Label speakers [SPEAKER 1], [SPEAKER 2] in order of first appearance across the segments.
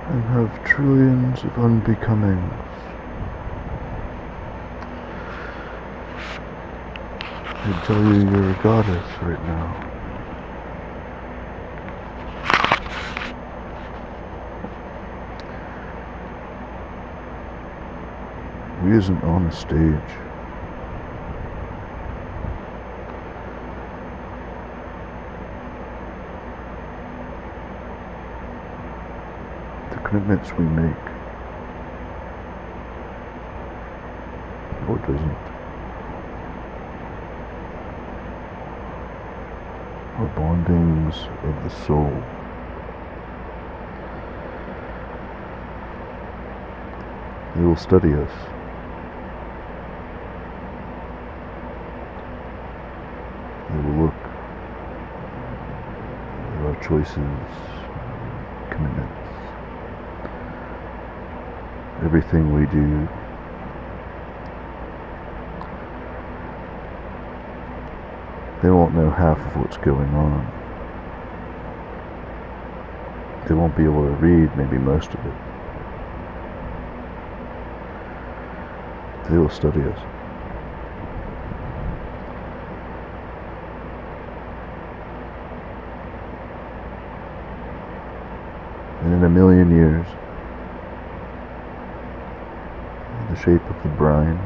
[SPEAKER 1] I have trillions of unbecomings. I tell you you're a goddess right now. We isn't on a stage. The commitments we make, or doesn't, are bondings of the soul. They will study us. They will look at our choices, commitments, everything we do. They won't know half of what's going on. They won't be able to read maybe most of it. They will study us. And in a million years, the shape of the brine,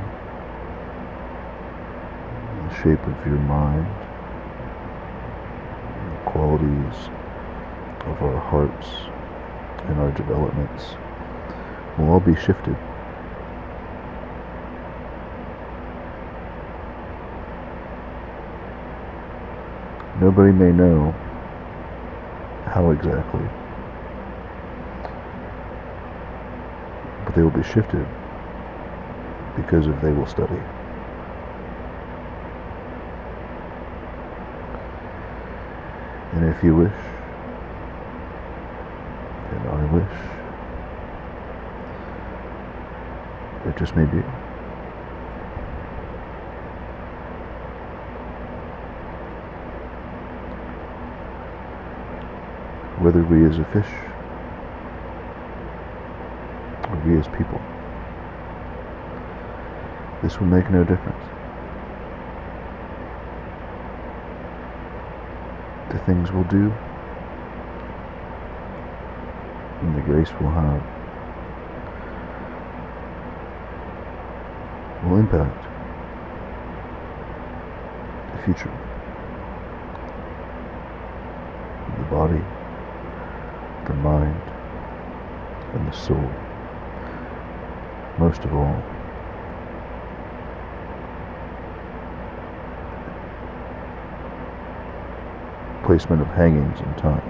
[SPEAKER 1] the shape of your mind, the qualities of our hearts and our developments will all be shifted. Nobody may know how exactly, but they will be shifted because of they will study. And if you wish, and I wish, it just may be. Whether we as a fish, or we as people, this will make no difference. The things we'll do, and the grace we'll have, will impact the future, the body, the mind, and the soul. Most of all, placement of hangings in time.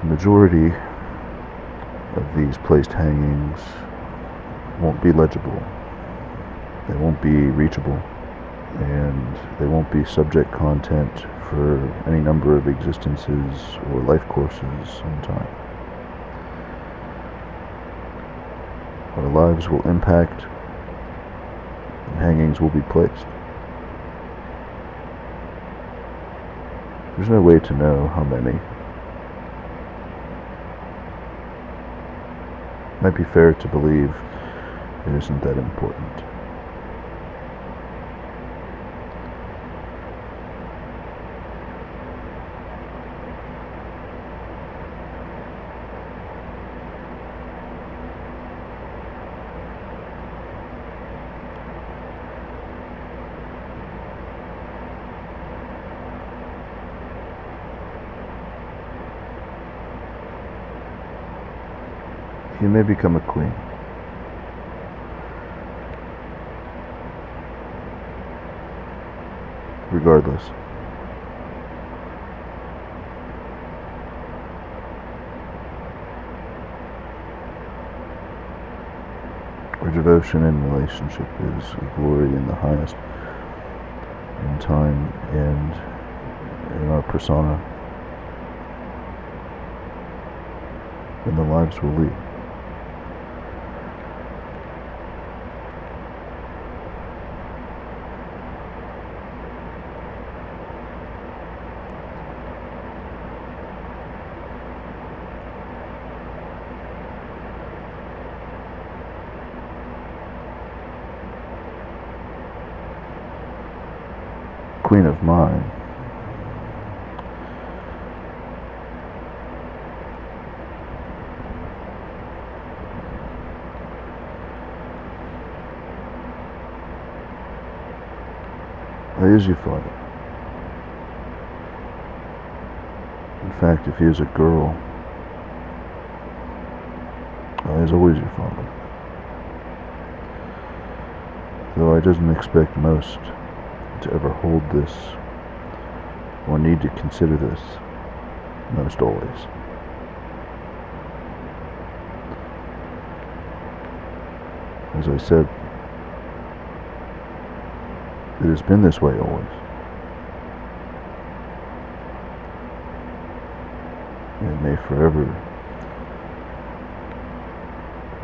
[SPEAKER 1] The majority of these placed hangings won't be legible. They won't be reachable, and they won't be subject content for any number of existences or life courses in time. Our lives will impact, and hangings will be placed. There's no way to know how many. It might be fair to believe it isn't that important. You may become a queen. Regardless. Our devotion and relationship is glory in the highest, in time and in our persona, and the lives we'll lead. queen of mine. I is your father. In fact, if he is a girl, I is always your father. Though I doesn't expect most to ever hold this or need to consider this most always. As I said, it has been this way always. And it may forever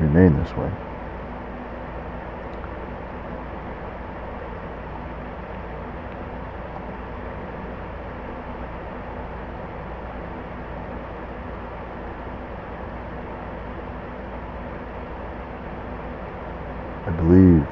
[SPEAKER 1] remain this way. I believe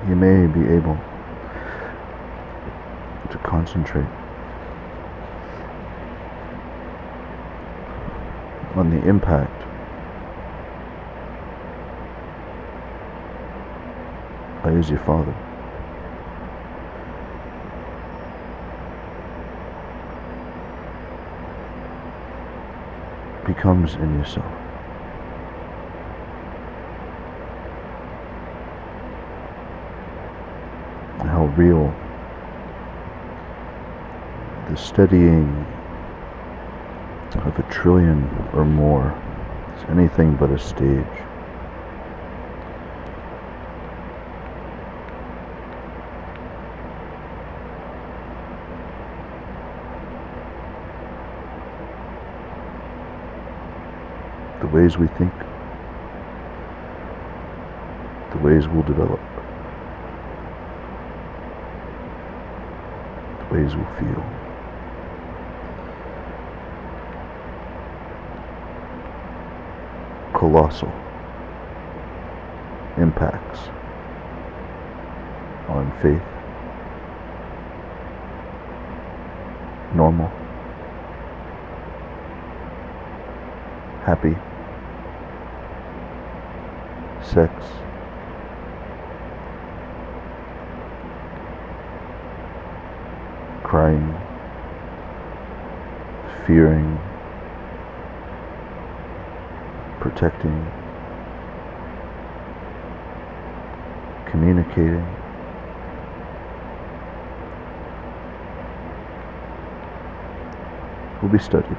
[SPEAKER 1] you may be able to concentrate on the impact I is your father becomes in yourself. How real the steadying of 1 trillion or more is anything but a stage. The ways we think, the ways we'll develop, the ways we'll feel. Colossal impacts on faith, normal, happy, sex, crying, fearing, protecting, communicating, will be studied,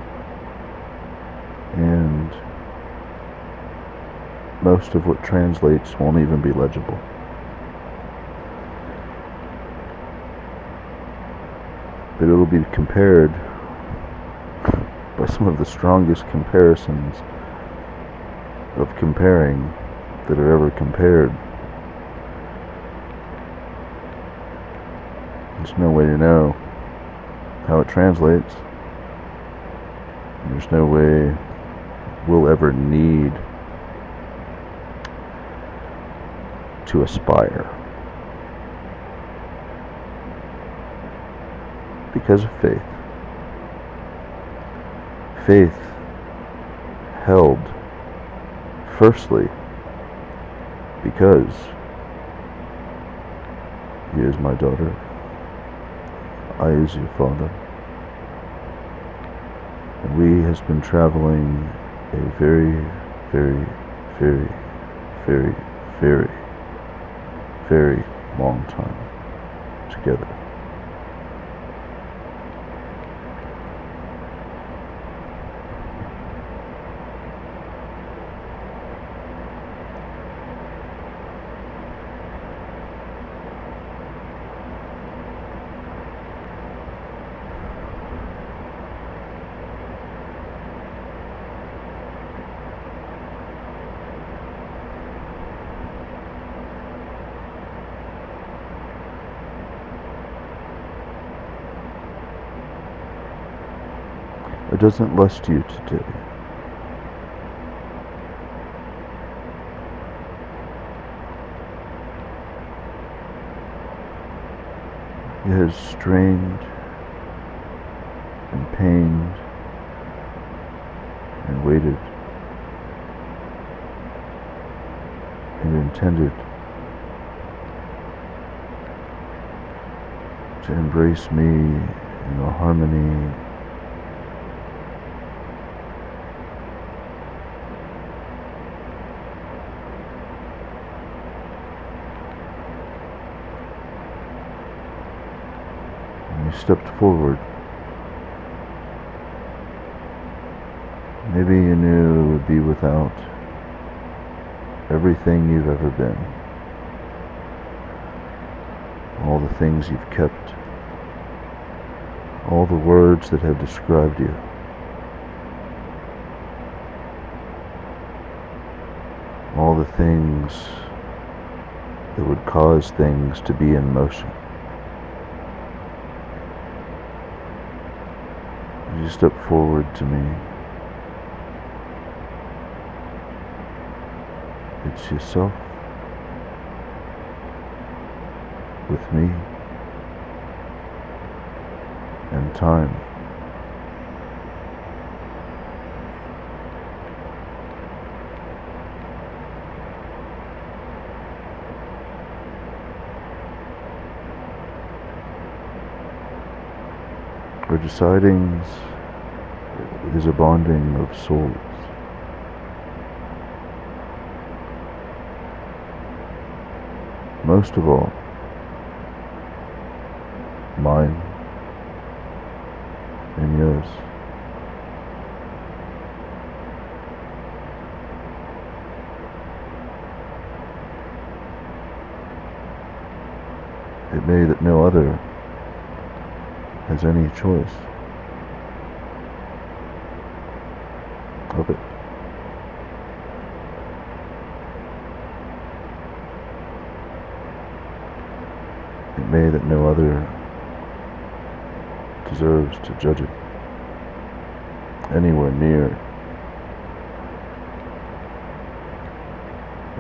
[SPEAKER 1] and most of what translates won't even be legible. But it'll be compared by some of the strongest comparisons of comparing that are ever compared. There's no way to know how it translates. There's no way we'll ever need to aspire. Because of faith. Faith held firstly because he is my daughter, I is your father, and we has been traveling a very, very, very, very, very, very long time together. or doesn't lust you today. It has strained and pained and waited and intended to embrace me in a harmony and you stepped forward. Maybe you knew it would be without everything you've ever been, all the things you've kept, all the words that have described you, all the things that would cause things to be in motion. As you step forward to me, it's yourself with me and time. Our decidings is a bonding of souls. Most of all, mine and yours. It may that no other has any choice of it. It may that no other deserves to judge it anywhere near.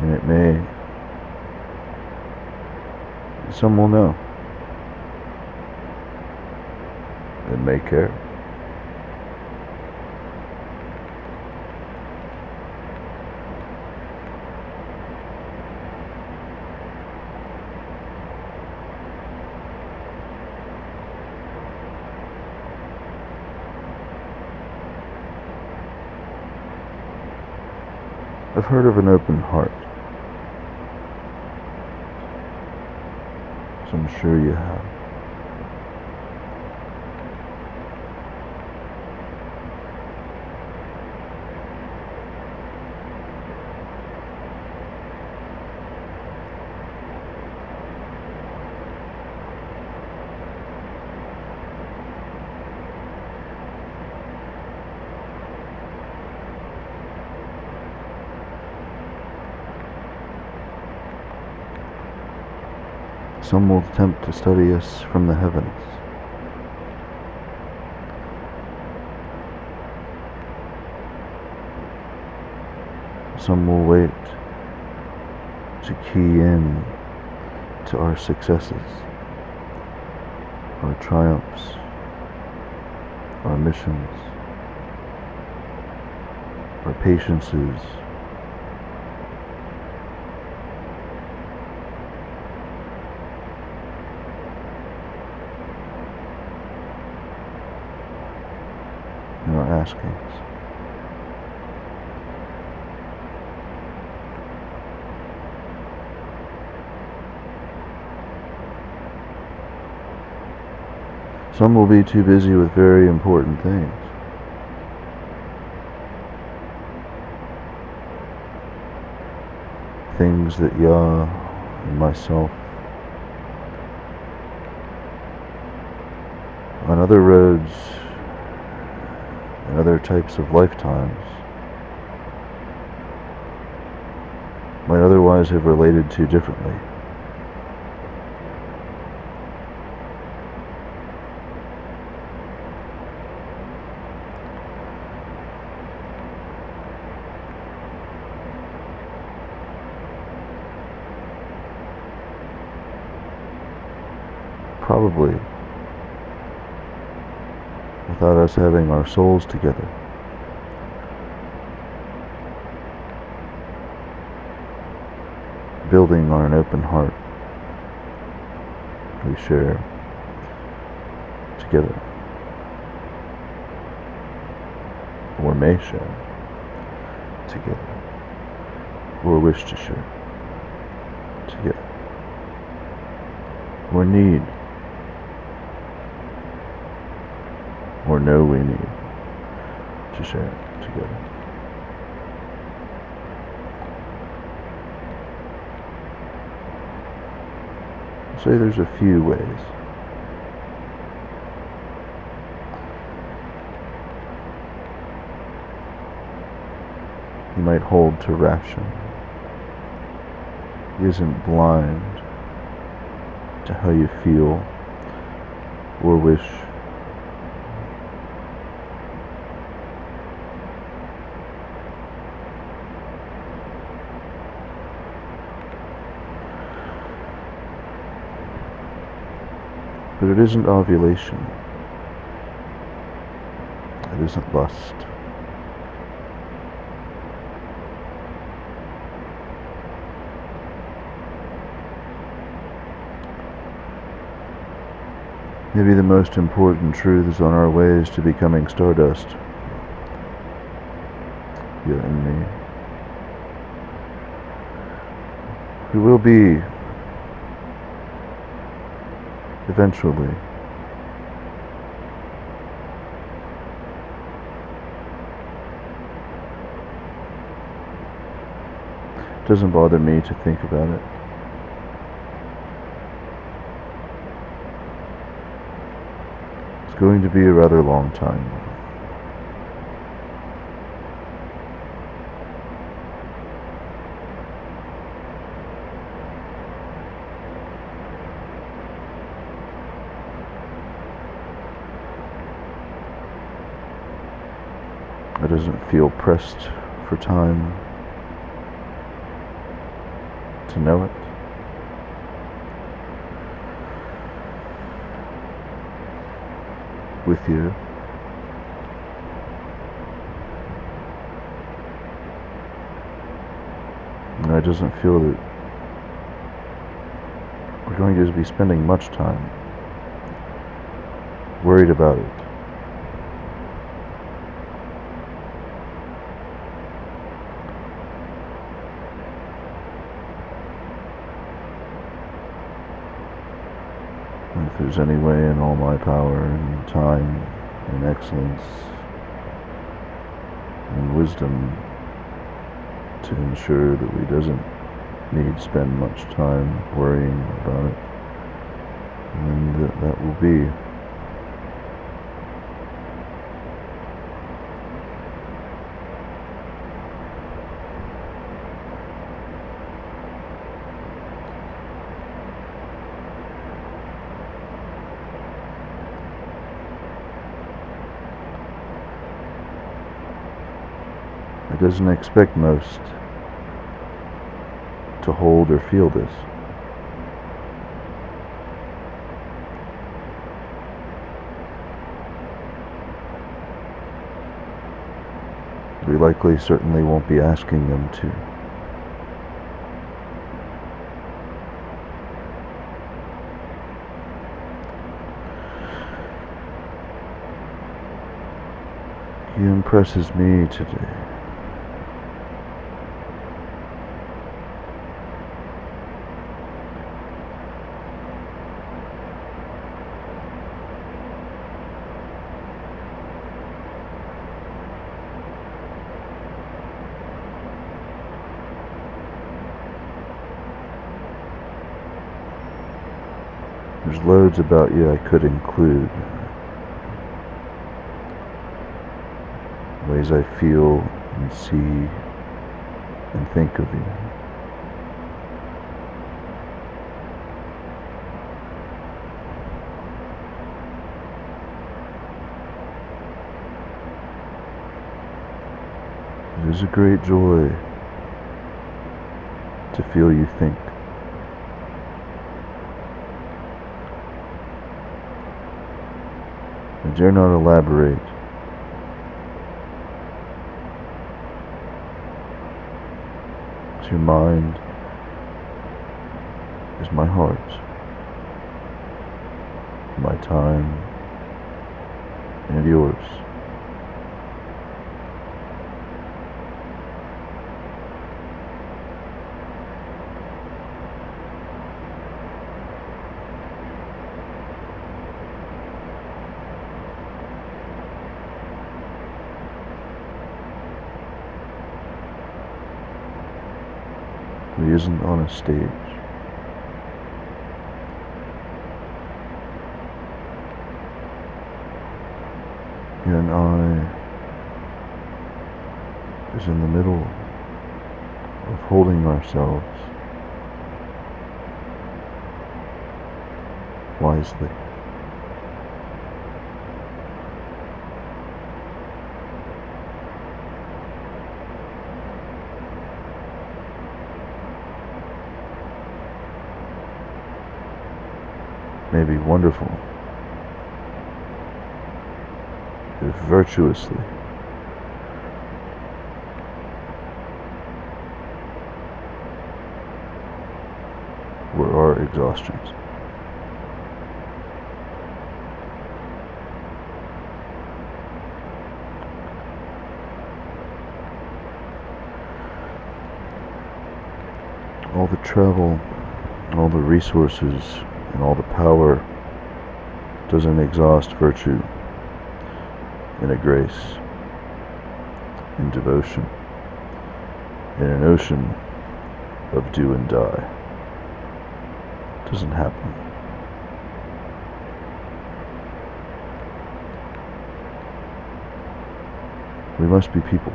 [SPEAKER 1] And it may, some will know and may care. I've heard of an open heart, so I'm sure you have. Some will attempt to study us from the heavens. Some will wait to key in to our successes, our triumphs, our missions, our patiences, and our askings. Some will be too busy with very important things. Things that Yah and myself on other roads and other types of lifetimes might otherwise have related to differently. probably without us having our souls together. Building on an open heart, we share together, or may share together, or wish to share together, or need, or know we need to share together. Say there's a few ways. You might hold to ration. He isn't blind to how you feel or wish. But it isn't ovulation. It isn't lust. Maybe the most important truth is on our ways to becoming stardust. You and me. We will be eventually. It doesn't bother me to think about it. It's going to be a rather long time. It doesn't feel pressed for time to know it. With you. And it doesn't feel that we're going to be spending much time worried about it. And if there's any way in all my power and time and excellence and wisdom to ensure that we doesn't need to spend much time worrying about it, and that will be. It doesn't expect most to hold or feel this. We likely certainly won't be asking them to. He impresses me today. There's loads about you I could include. Ways I feel and see and think of you. It is a great joy to feel you think. dare not elaborate. Your mind is my heart, my time, and yours. He isn't on a stage. You and I is in the middle of holding ourselves wisely. Maybe wonderful, if virtuously. Were our exhaustions. All the travel, all the resources, and all the power doesn't exhaust virtue in a grace, in devotion, in an ocean of do and die. It doesn't happen. We must be people.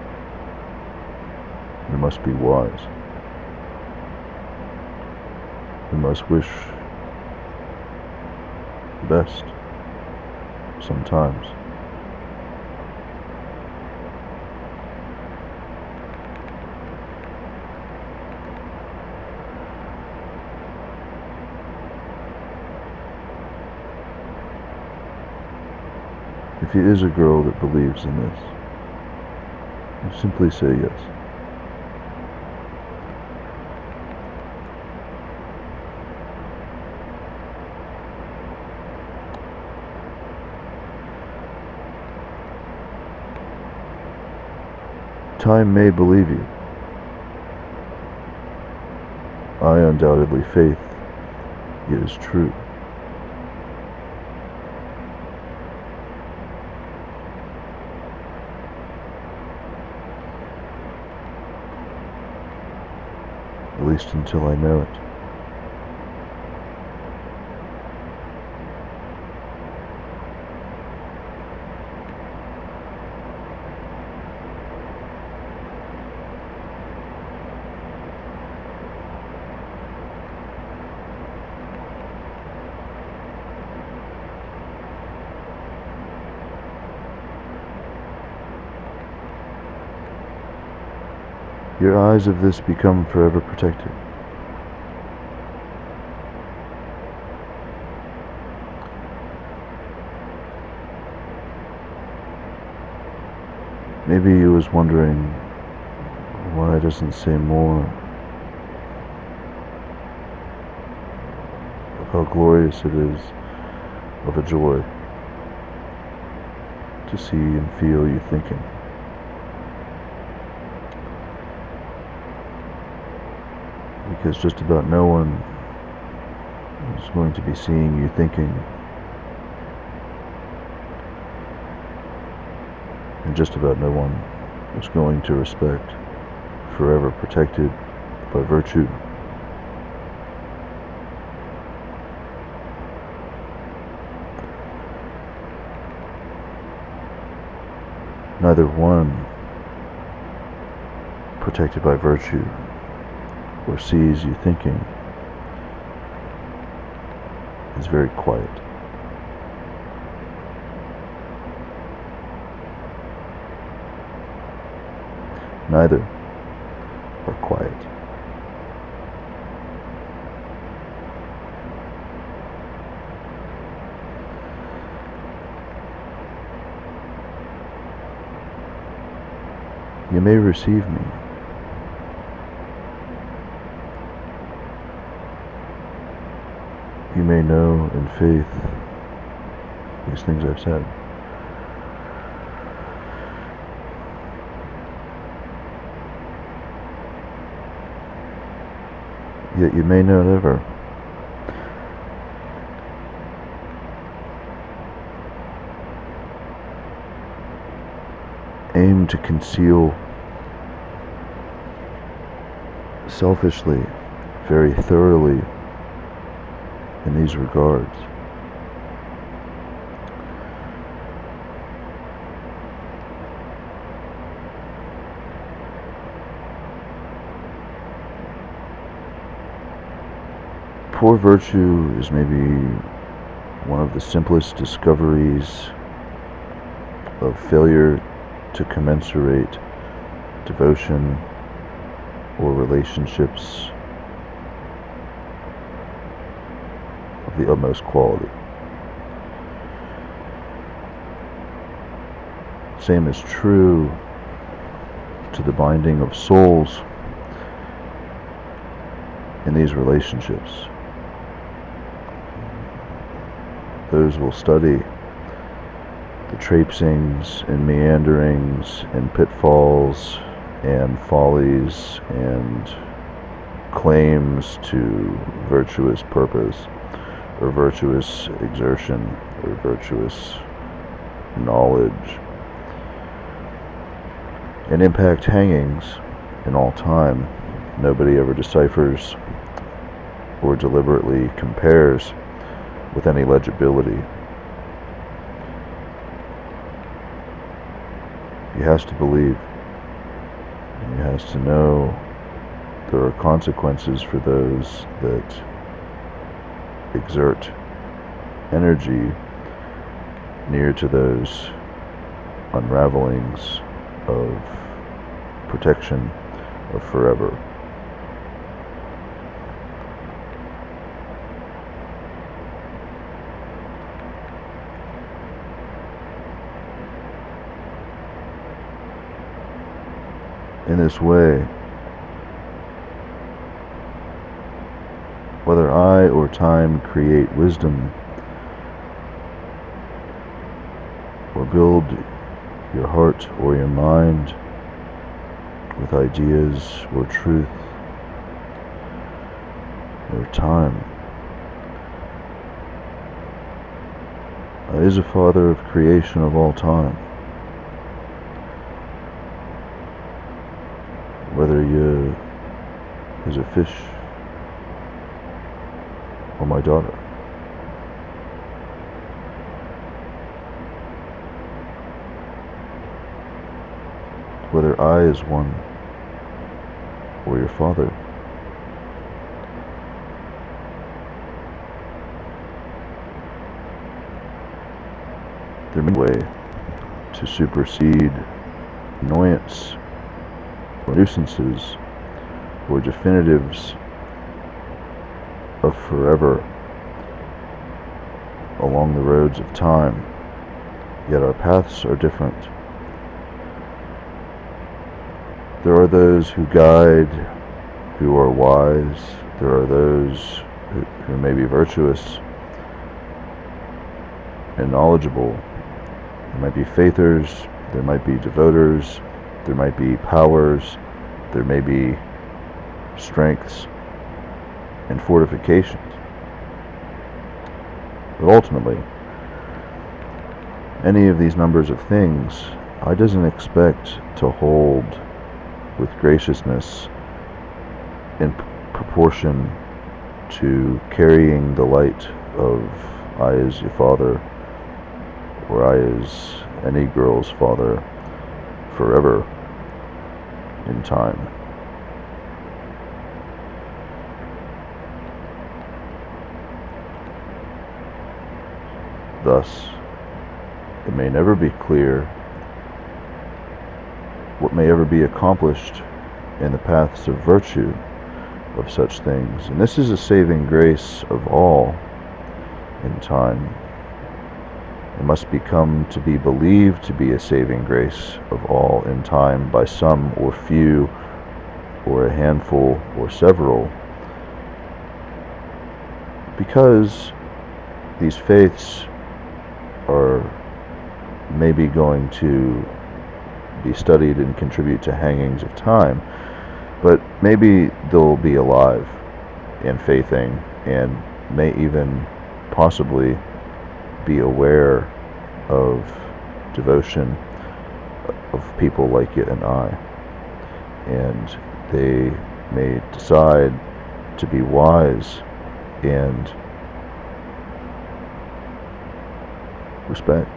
[SPEAKER 1] We must be wise. We must wish the best sometimes. If he is a girl that believes in this, you simply say yes. Time may believe you. I undoubtedly faith it is true. At least until I know it. Your eyes of this become forever protected. Maybe he was wondering why it doesn't say more of how glorious it is of a joy to see and feel you thinking. Because just about no one is going to be seeing you thinking, and just about no one is going to respect, forever protected by virtue. Neither one protected by virtue or sees you thinking is very quiet. Neither are quiet. You may receive me. You may know in faith these things I've said. Yet you may not ever. Aim to conceal selfishly, very thoroughly in these regards. Poor virtue is maybe one of the simplest discoveries of failure to commensurate devotion or relationships of the utmost quality. Same is true to the binding of souls in these relationships. Those will study the traipsings and meanderings and pitfalls and follies and claims to virtuous purpose or virtuous exertion or virtuous knowledge and impact hangings in all time. Nobody ever deciphers or deliberately compares with any legibility. He has to believe. He has to know there are consequences for those that exert energy near to those unravelings of protection of forever. In this way, whether I or time create wisdom or build your heart or your mind with ideas or truth or time, is a Father of creation of all time. Whether you is a fish or my daughter. Whether I is one or your Father. There may be a way to supersede annoyance or nuisances or definitives of forever along the roads of time, yet our paths are different. There are those who guide, who are wise. There are those who may be virtuous and knowledgeable. There might be faithers, there might be devoters, there might be powers, there may be strengths and fortifications. But ultimately, any of these numbers of things I doesn't expect to hold with graciousness in proportion to carrying the light of I is your father, or I is any girl's father, forever in time. Thus, it may never be clear what may ever be accomplished in the paths of virtue of such things. And this is a saving grace of all in time. It must become to be believed to be a saving grace of all in time by some or few, or a handful or several, because these faiths are maybe going to be studied and contribute to hangings of time, but maybe they'll be alive and faithing, and may even possibly be aware of devotion of people like you and I, and they may decide to be wise and respect.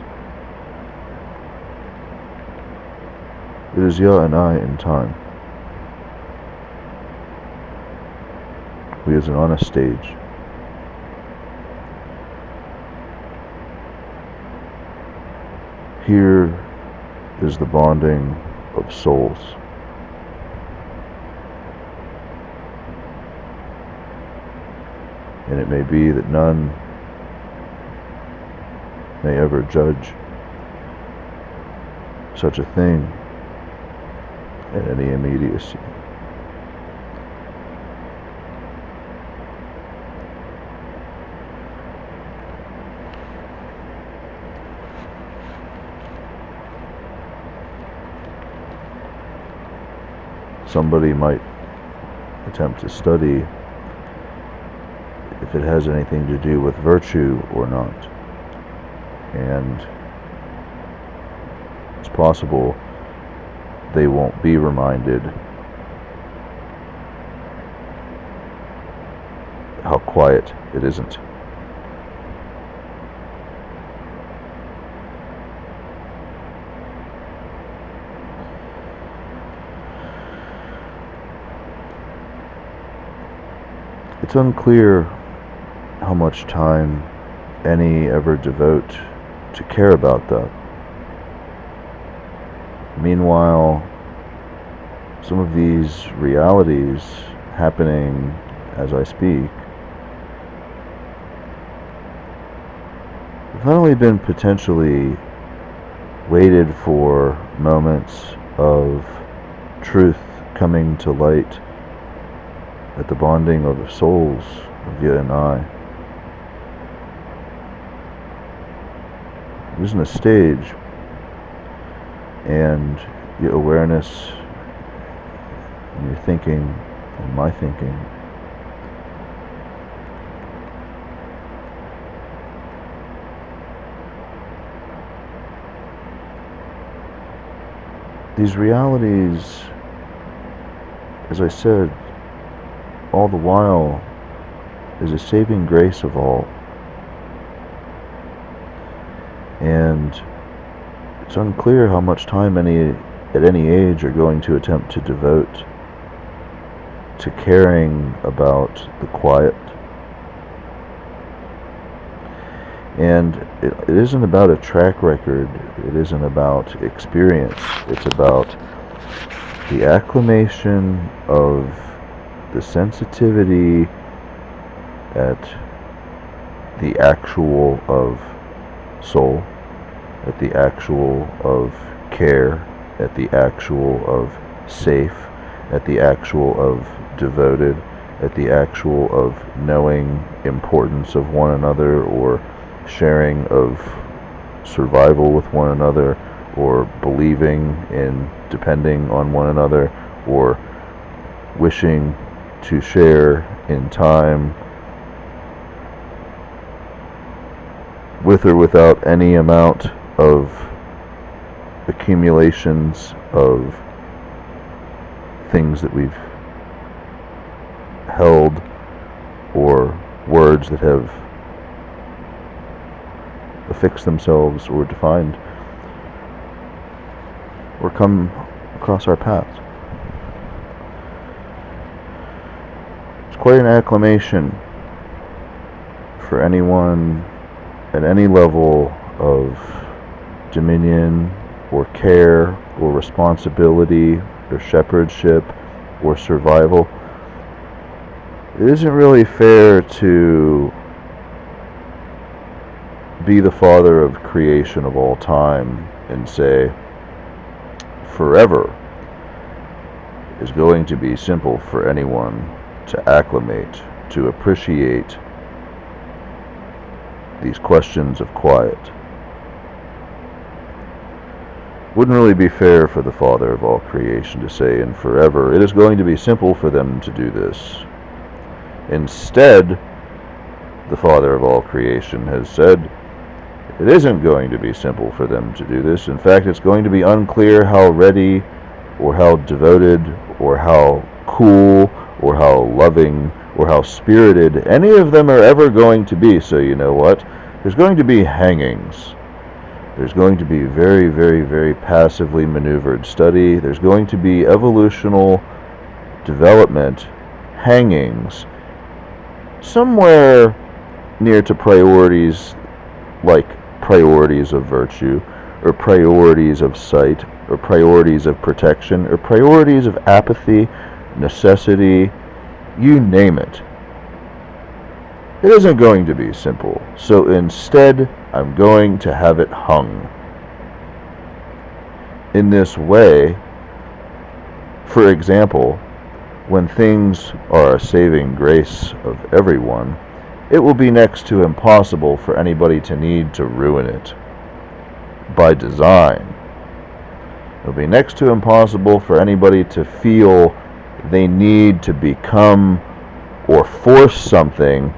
[SPEAKER 1] It is you and I in time. We as an honest stage. Here is the bonding of souls. And it may be that none may ever judge such a thing in any immediacy. Somebody might attempt to study if it has anything to do with virtue or not, and it's possible they won't be reminded how quiet it isn't. It's unclear how much time any ever devote to care about that. Meanwhile, some of these realities happening as I speak have not only been potentially waited for moments of truth coming to light at the bonding of the souls of you and I. It isn't a stage, and your awareness and your thinking and my thinking these realities, as I said, all the while is a saving grace of all. And it's unclear how much time at any age are going to attempt to devote to caring about the quiet. And it isn't about a track record, it isn't about experience, it's about the acclimation of the sensitivity at the actual of soul, at the actual of care, at the actual of safe, at the actual of devoted, at the actual of knowing importance of one another, or sharing of survival with one another, or believing in depending on one another, or wishing to share in time with or without any amount of accumulations of things that we've held, or words that have affixed themselves or defined or come across our paths. It's quite an acclamation for anyone at any level of dominion or care or responsibility or shepherdship or survival. It isn't really fair to be the Father of creation of all time and say, forever is going to be simple for anyone to acclimate, to appreciate these questions of quiet. Wouldn't really be fair for the Father of all creation to say, and forever, it is going to be simple for them to do this. Instead, the Father of all creation has said, it isn't going to be simple for them to do this. In fact, it's going to be unclear how ready or how devoted or how cool or how loving or how spirited any of them are ever going to be. So you know what? There's going to be hangings. There's going to be very, very, very passively maneuvered study. There's going to be evolutional development, hangings, somewhere near to priorities like priorities of virtue, or priorities of sight, or priorities of protection, or priorities of apathy, necessity, you name it. It isn't going to be simple, so instead I'm going to have it hung. In this way, for example, when things are a saving grace of everyone, it will be next to impossible for anybody to need to ruin it by design. It will be next to impossible for anybody to feel they need to become or force something,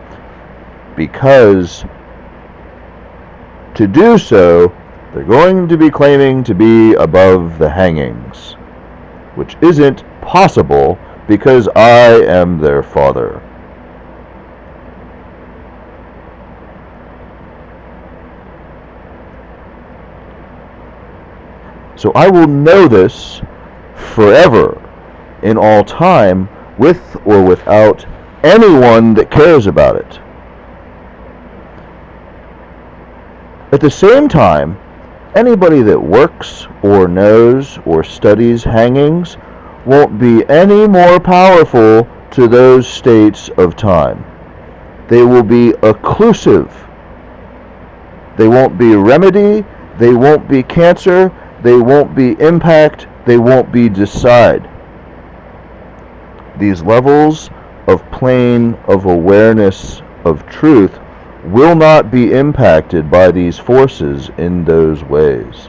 [SPEAKER 1] because to do so, they're going to be claiming to be above the hangings, which isn't possible because I am their Father. So I will know this forever, in all time, with or without anyone that cares about it. At the same time, anybody that works or knows or studies hangings won't be any more powerful to those states of time. They will be occlusive. They won't be remedy. They won't be cancer. They won't be impact. They won't be decide. These levels of plane of awareness of truth will not be impacted by these forces in those ways.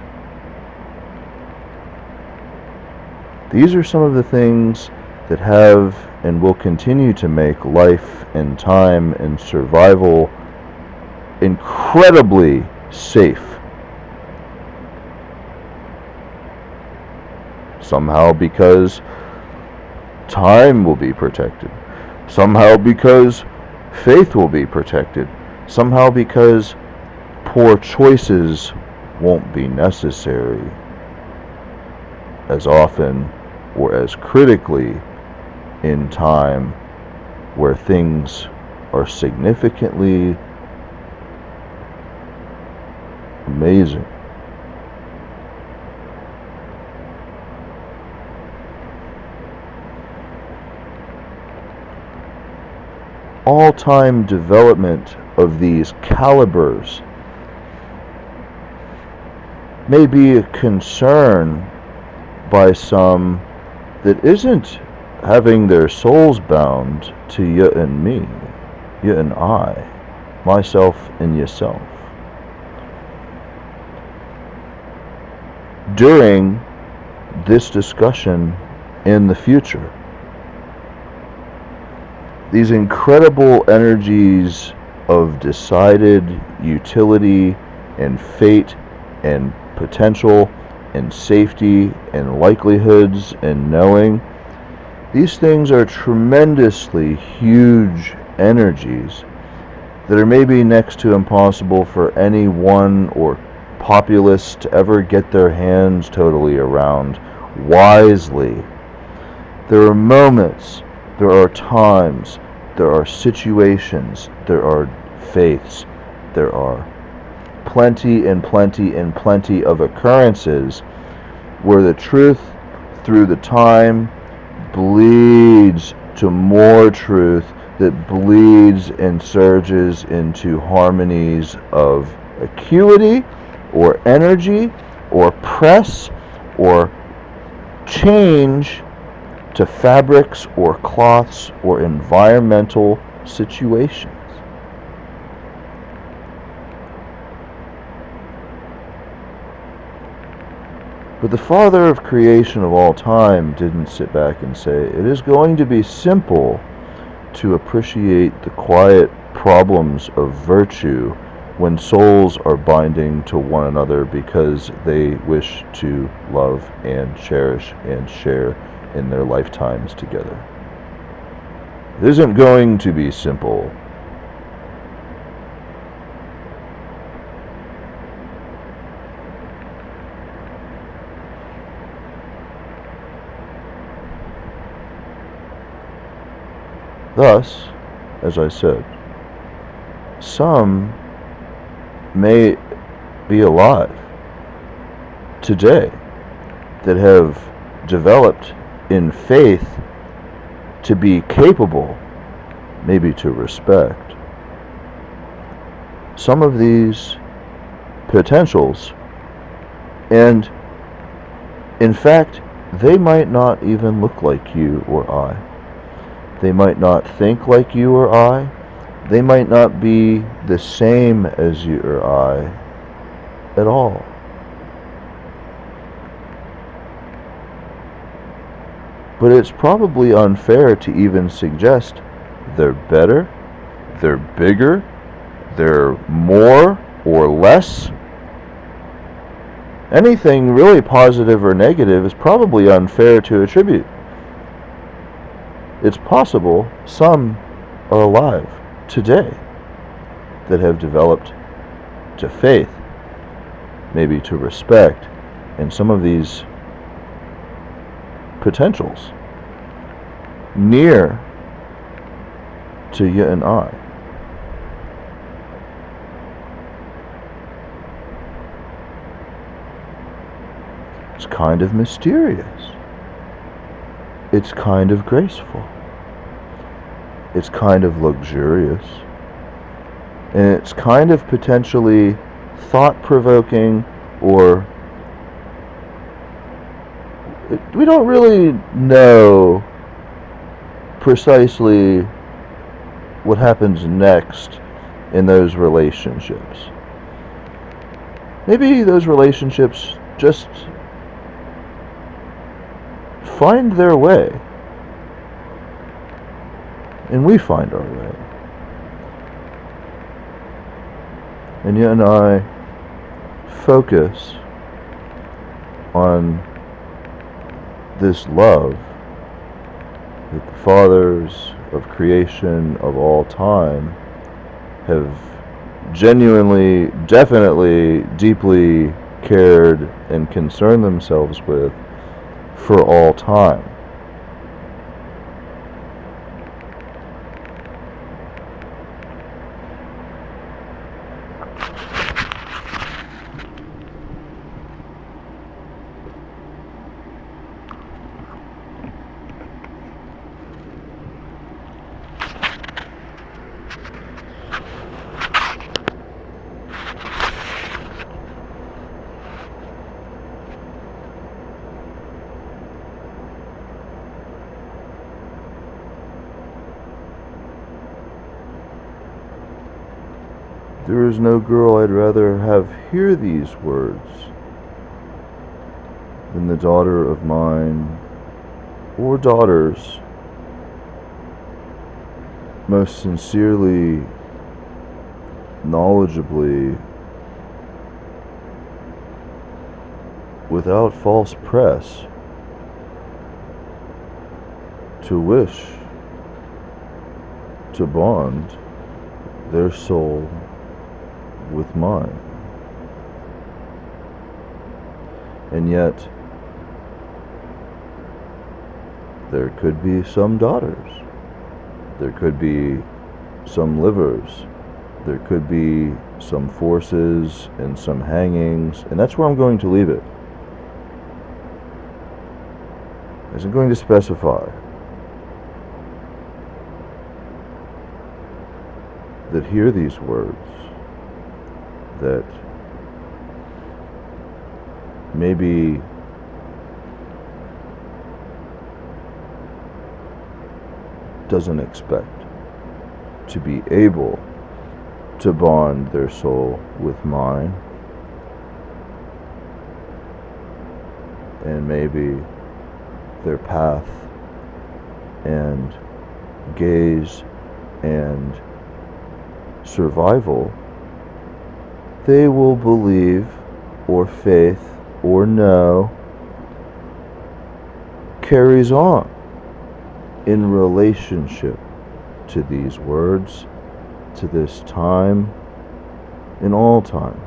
[SPEAKER 1] These are some of the things that have and will continue to make life and time and survival incredibly safe. Somehow because time will be protected. Somehow because faith will be protected. Somehow because poor choices won't be necessary as often or as critically in time where things are significantly amazing. All-time development of these calibers may be a concern by some that isn't having their souls bound to you and me, you and I, myself and yourself. During this discussion in the future, these incredible energies of decided utility and fate and potential and safety and likelihoods and knowing, these things are tremendously huge energies that are maybe next to impossible for anyone or populace to ever get their hands totally around wisely. There are moments, there are times, there are situations, there are faiths, there are plenty and plenty and plenty of occurrences where the truth through the time bleeds to more truth that bleeds and surges into harmonies of acuity or energy or press or change to fabrics or cloths or environmental situations. But the Father of creation of all time didn't sit back and say, it is going to be simple to appreciate the quiet problems of virtue when souls are binding to one another because they wish to love and cherish and share in their lifetimes together. It isn't going to be simple. Thus, as I said, some may be alive today that have developed in faith to be capable, maybe to respect, some of these potentials, and in fact, they might not even look like you or I. They might not think like you or I. They might not be the same as you or I at all. But it's probably unfair to even suggest they're better, they're bigger, they're more or less. Anything really positive or negative is probably unfair to attribute. It's possible some are alive today that have developed to faith, maybe to respect, and some of these potentials near to you and I. It's kind of mysterious. It's kind of graceful. It's kind of luxurious. And it's kind of potentially thought-provoking, or we don't really know precisely what happens next in those relationships. Maybe those relationships just find their way, and we find our way. And you and I focus on this love that the fathers of creation of all time have genuinely, definitely, deeply cared and concerned themselves with for all time. There is no girl I'd rather have hear these words than the daughter of mine, or daughters, most sincerely, knowledgeably, without false press, to wish to bond their soul with mine. And yet, there could be some daughters, there could be some livers, there could be some forces and some hangings, and that's where I'm going to leave it. I isn't going to specify that hear these words that maybe doesn't expect to be able to bond their soul with mine, and maybe their path and gaze and survival, they will believe or faith or know carries on in relationship to these words, to this time, in all time.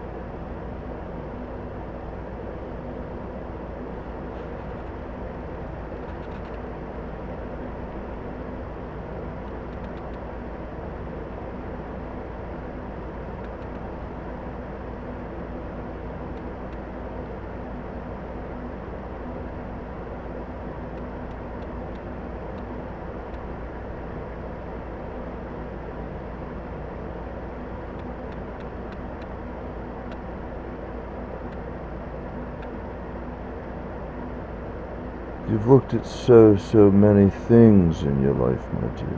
[SPEAKER 1] You've looked at so many things in your life, my dear.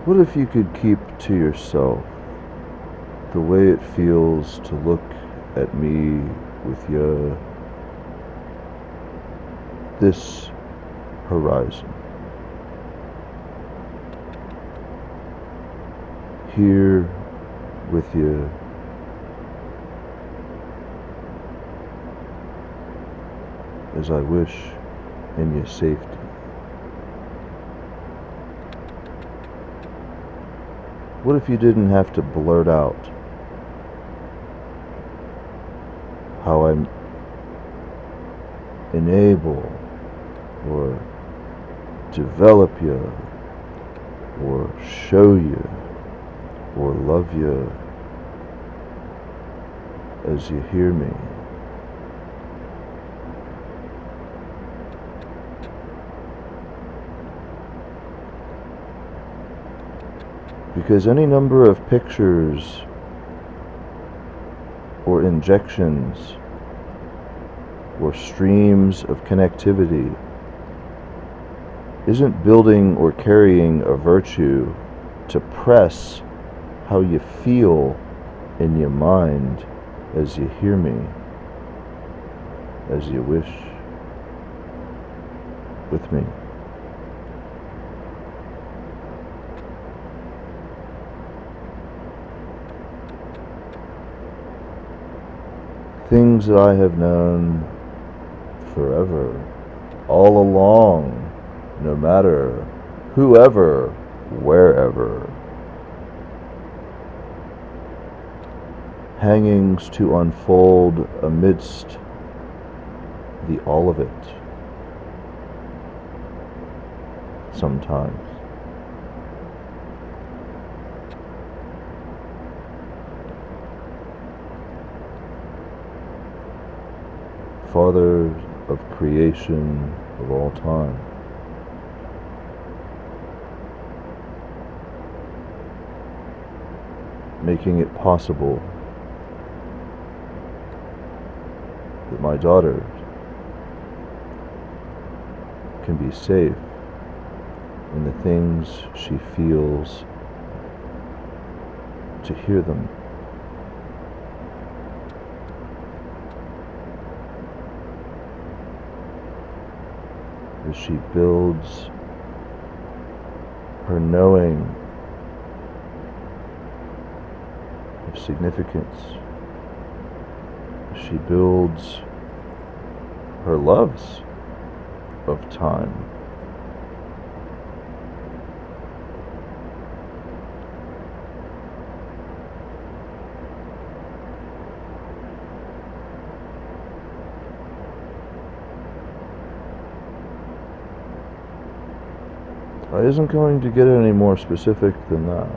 [SPEAKER 1] What if you could keep to yourself the way it feels to look at me with this horizon? Here with you, as I wish in your safety. What if you didn't have to blurt out how I enable or develop you or show you or love you as you hear me? Because any number of pictures or injections or streams of connectivity isn't building or carrying a virtue to press how you feel in your mind as you hear me, as you wish with me. Things that I have known forever, all along, no matter whoever, wherever. Hangings to unfold amidst the all of it. Sometimes. Father of creation of all time. Making it possible that my daughter can be safe in the things she feels to hear them. As she builds her knowing of significance, as she builds her loves of time. I isn't going to get any more specific than that.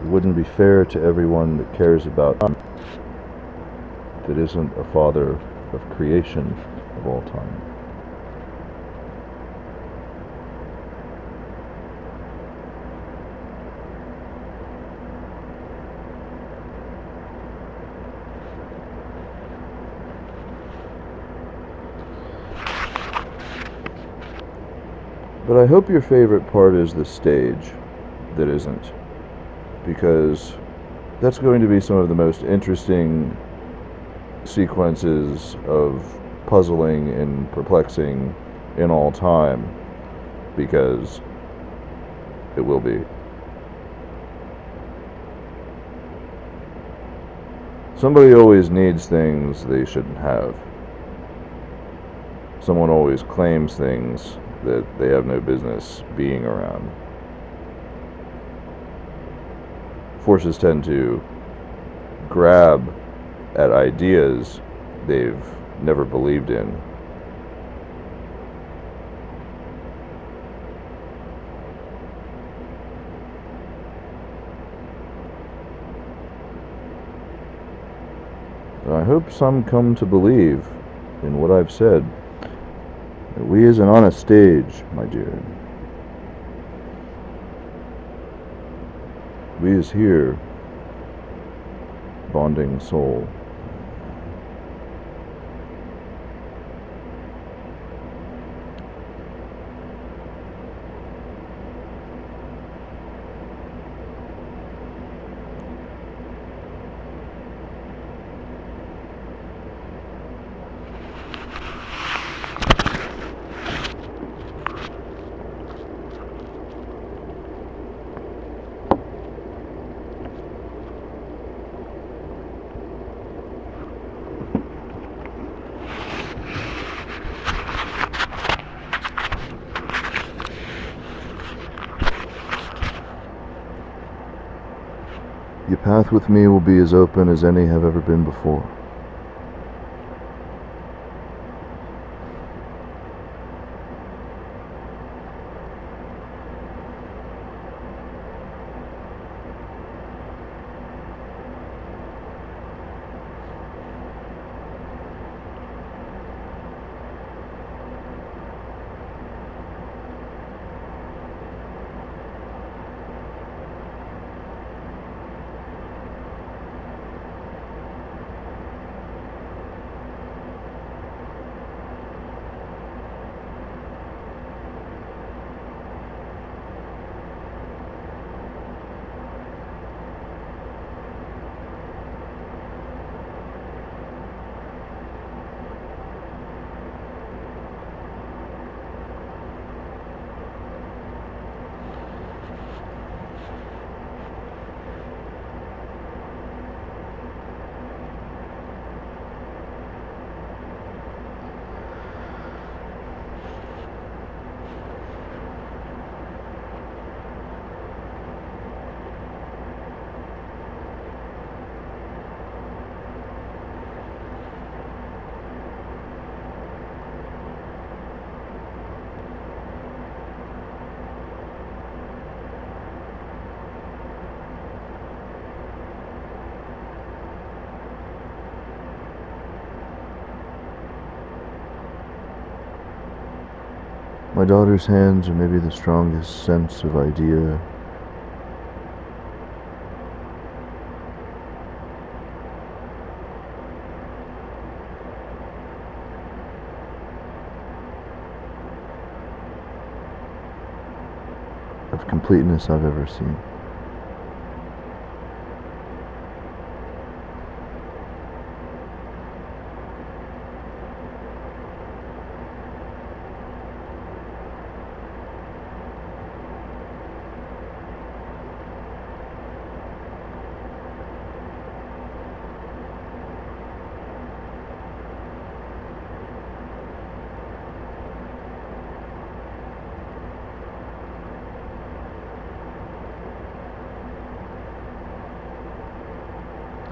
[SPEAKER 1] wouldn't be fair to everyone that cares about time, that isn't a father of creation of all time. But I hope your favorite part is the stage that isn't, because that's going to be some of the most interesting sequences of puzzling and perplexing in all time, because it will be. Somebody always needs things they shouldn't have. Someone always claims things that they have no business being around. Forces tend to grab at ideas they've never believed in. I hope some come to believe in what I've said. That we isn't on a stage, my dear. We is here, bonding soul. Your path with me will be as open as any have ever been before. My daughter's hands are maybe the strongest sense of idea of completeness I've ever seen.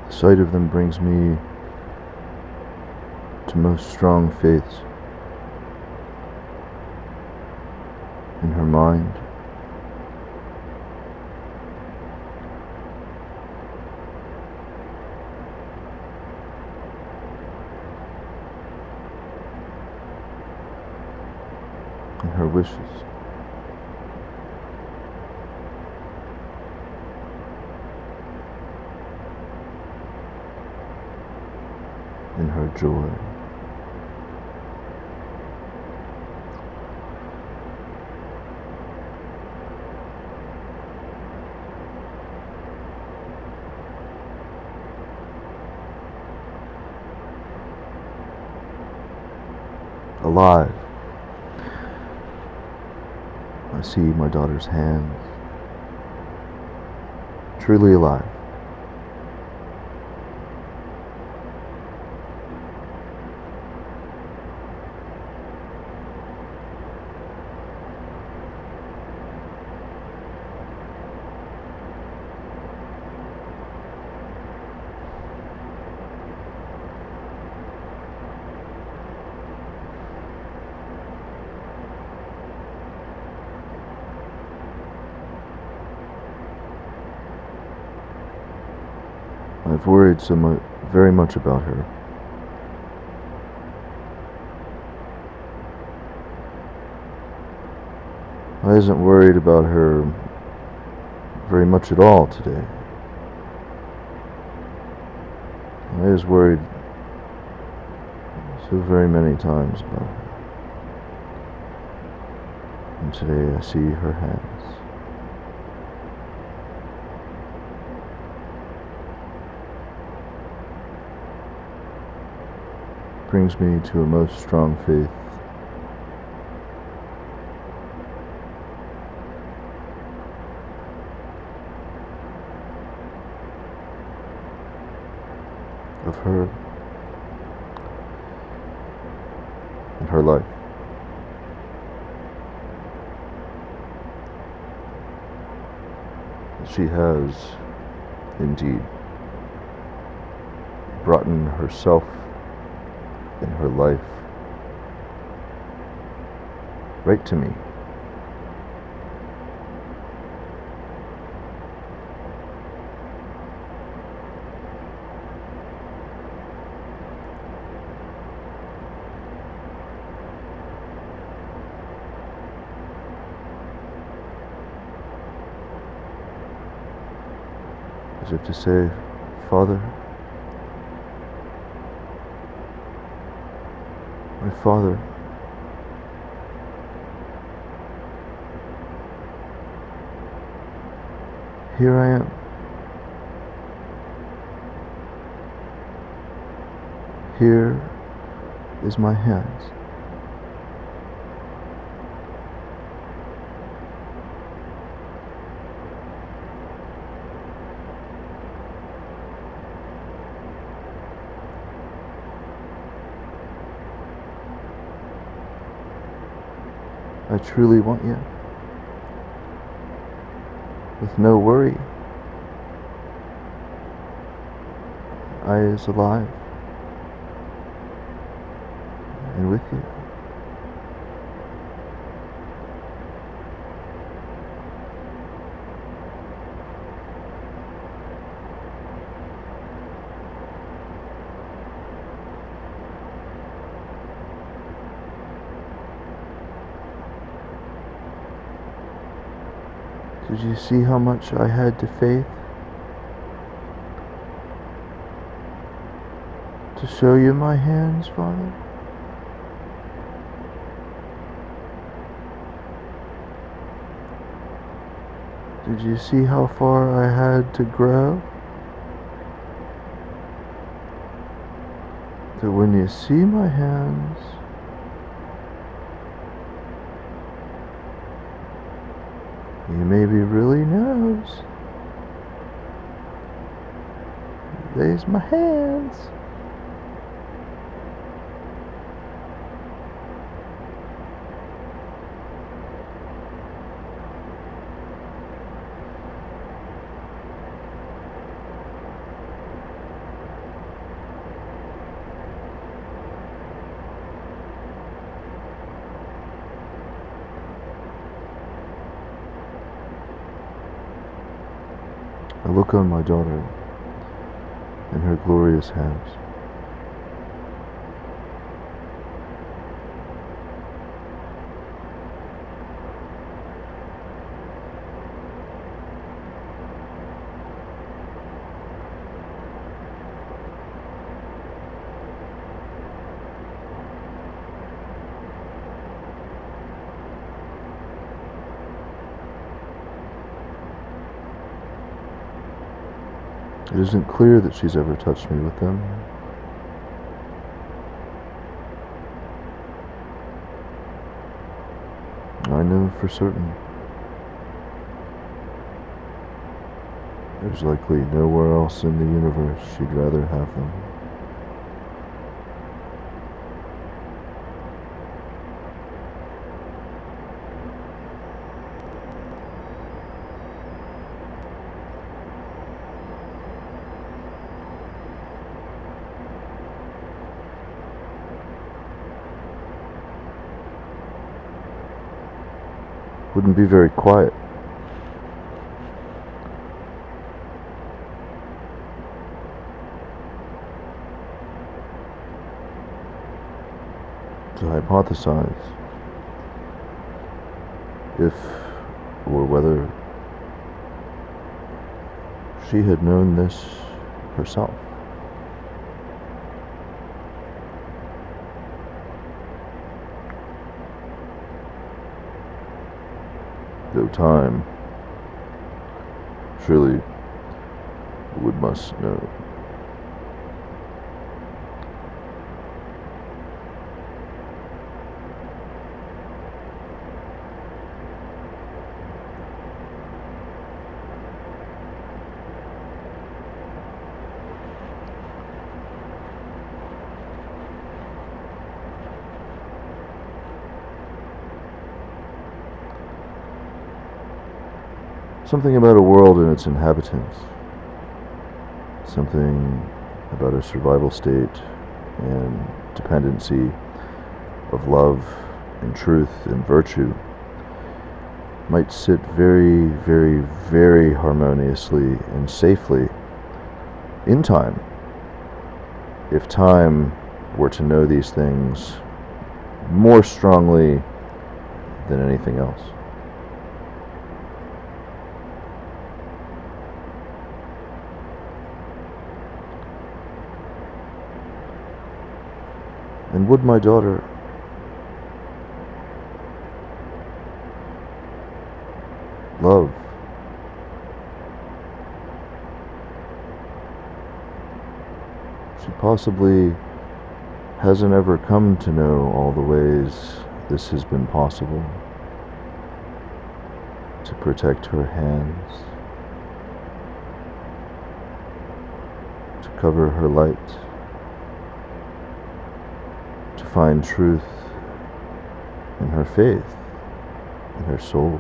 [SPEAKER 1] The sight of them brings me to most strong faiths in her mind, in her wishes, in her joy. Alive. I see my daughter's hands, truly alive. I've worried very much about her. I wasn't worried about her very much at all today. I was worried so very many times about her. And today I see her hands. Brings me to a most strong faith. Of her and her life. She has indeed brought in herself in her life right to me. As if to say, Father, my Father, here I am. Here is my hands. I truly want you, with no worry. I is alive and with you. Did you see how much I had to faith to show you my hands, Father? Did you see how far I had to grow? That when you see my hands, you maybe really knows. There's my hands. I look on my daughter in her glorious hands. It isn't clear that she's ever touched me with them. I know for certain there's likely nowhere else in the universe she'd rather have them. Wouldn't be very quiet. To hypothesize if or whether she had known this herself. Though time surely must know. Something about a world and its inhabitants. Something about a survival state and dependency of love and truth and virtue might sit very, very, very harmoniously and safely in time, if time were to know these things more strongly than anything else. And would my daughter love she possibly hasn't ever come to know all the ways this has been possible to protect her hands, to cover her light, to find truth in her faith, in her soul,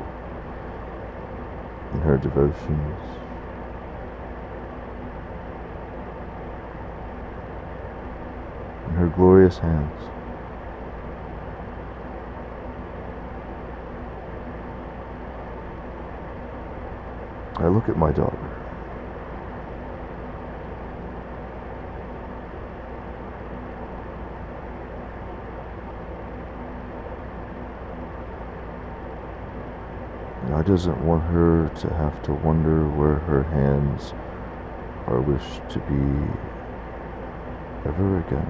[SPEAKER 1] in her devotions. In her glorious hands. I look at my daughter. I doesn't want her to have to wonder where her hands are wished to be ever again.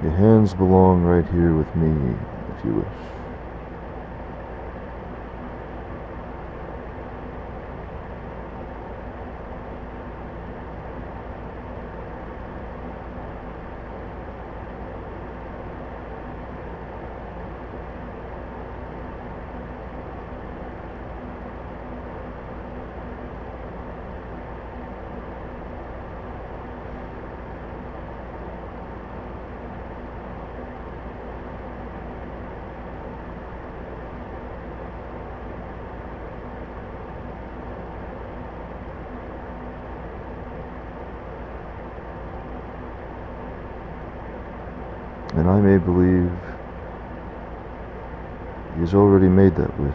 [SPEAKER 1] Your hands belong right here with me, if you wish. And I may believe he has already made that wish.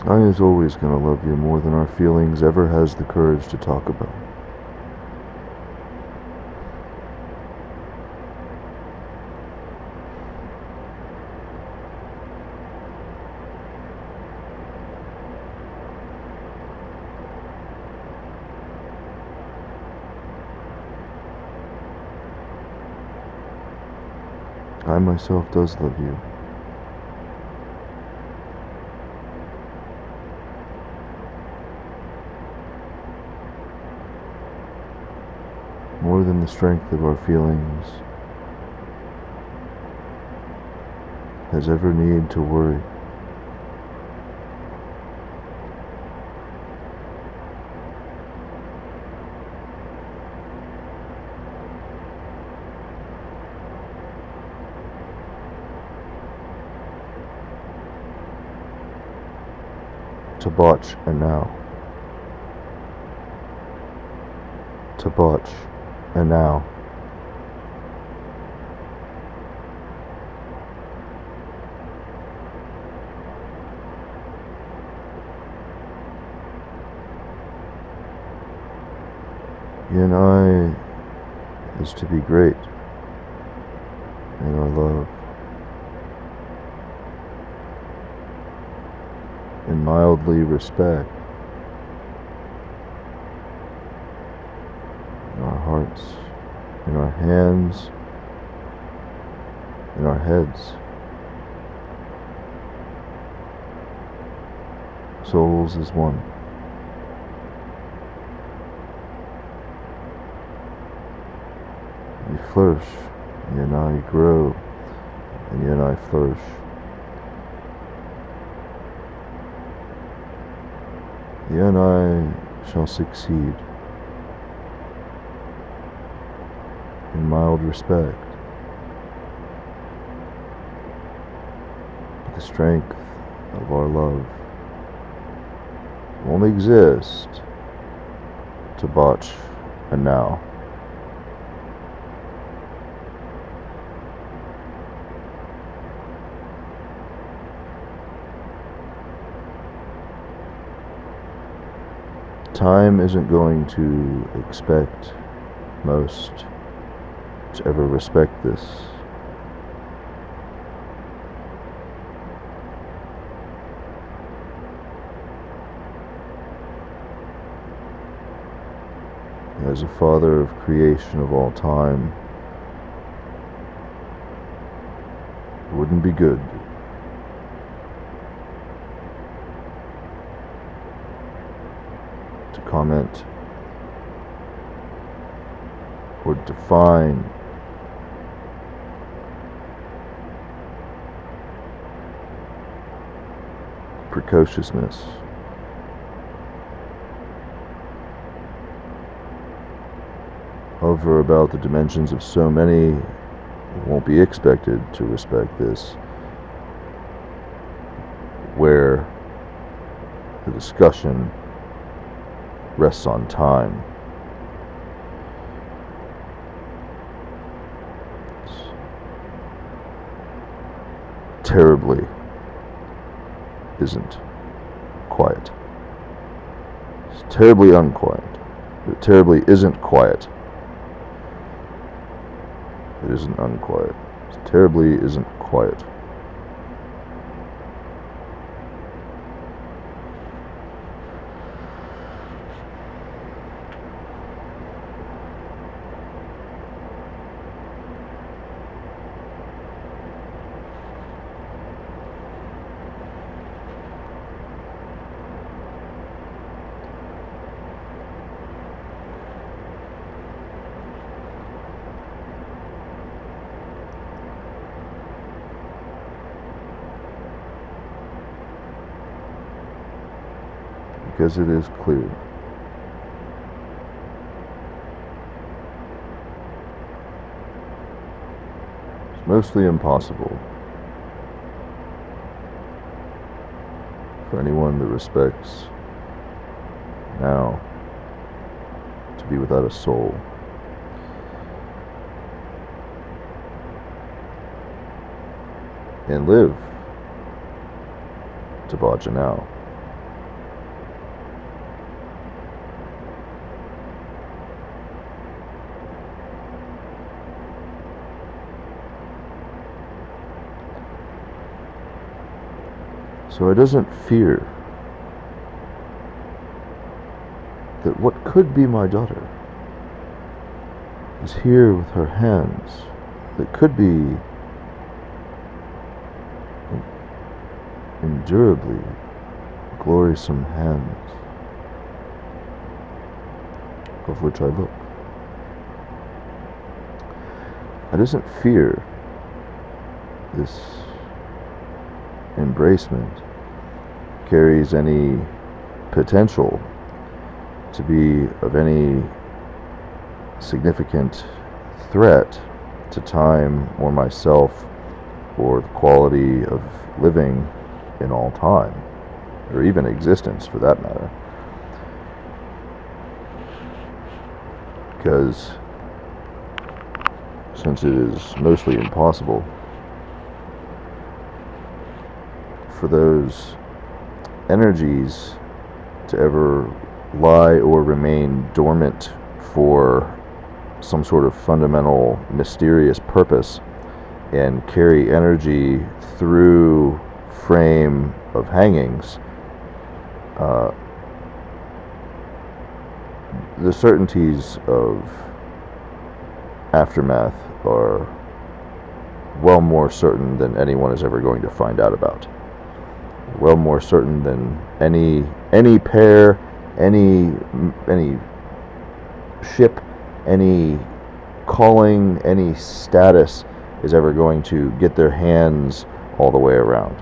[SPEAKER 1] I is always gonna love you more than our feelings ever has the courage to talk about. I myself does love you. More than the strength of our feelings has ever need to worry. To botch and now. To botch and now. You and I is to be great in our love, in mildly respect, in our hearts, in our hands, in our heads, souls as one. You flourish, you and I grow, and you and I flourish. You and I shall succeed in mild respect. The strength of our love won't exist to botch and now. Time isn't going to expect most to ever respect this. As a father of creation of all time, it wouldn't be good to comment or define precociousness. However, about the dimensions of so many, it won't be expected to respect this, where the discussion rests on time. It's terribly isn't quiet. It's terribly unquiet. It terribly isn't quiet. It isn't unquiet. It terribly isn't quiet. Because it is clear. It's mostly impossible for anyone that respects now to be without a soul. And live to botch now. So it doesn't fear that what could be my daughter is here with her hands that could be endurably gloriousome hands of which I look. It doesn't fear this embracement carries any potential to be of any significant threat to time or myself or the quality of living in all time, or even existence for that matter. Because since it is mostly impossible for those energies to ever lie or remain dormant for some sort of fundamental mysterious purpose and carry energy through frame of hangings, the certainties of aftermath are well more certain than anyone is ever going to find out about. Well more certain than any pair, any ship, any calling, any status is ever going to get their hands all the way around.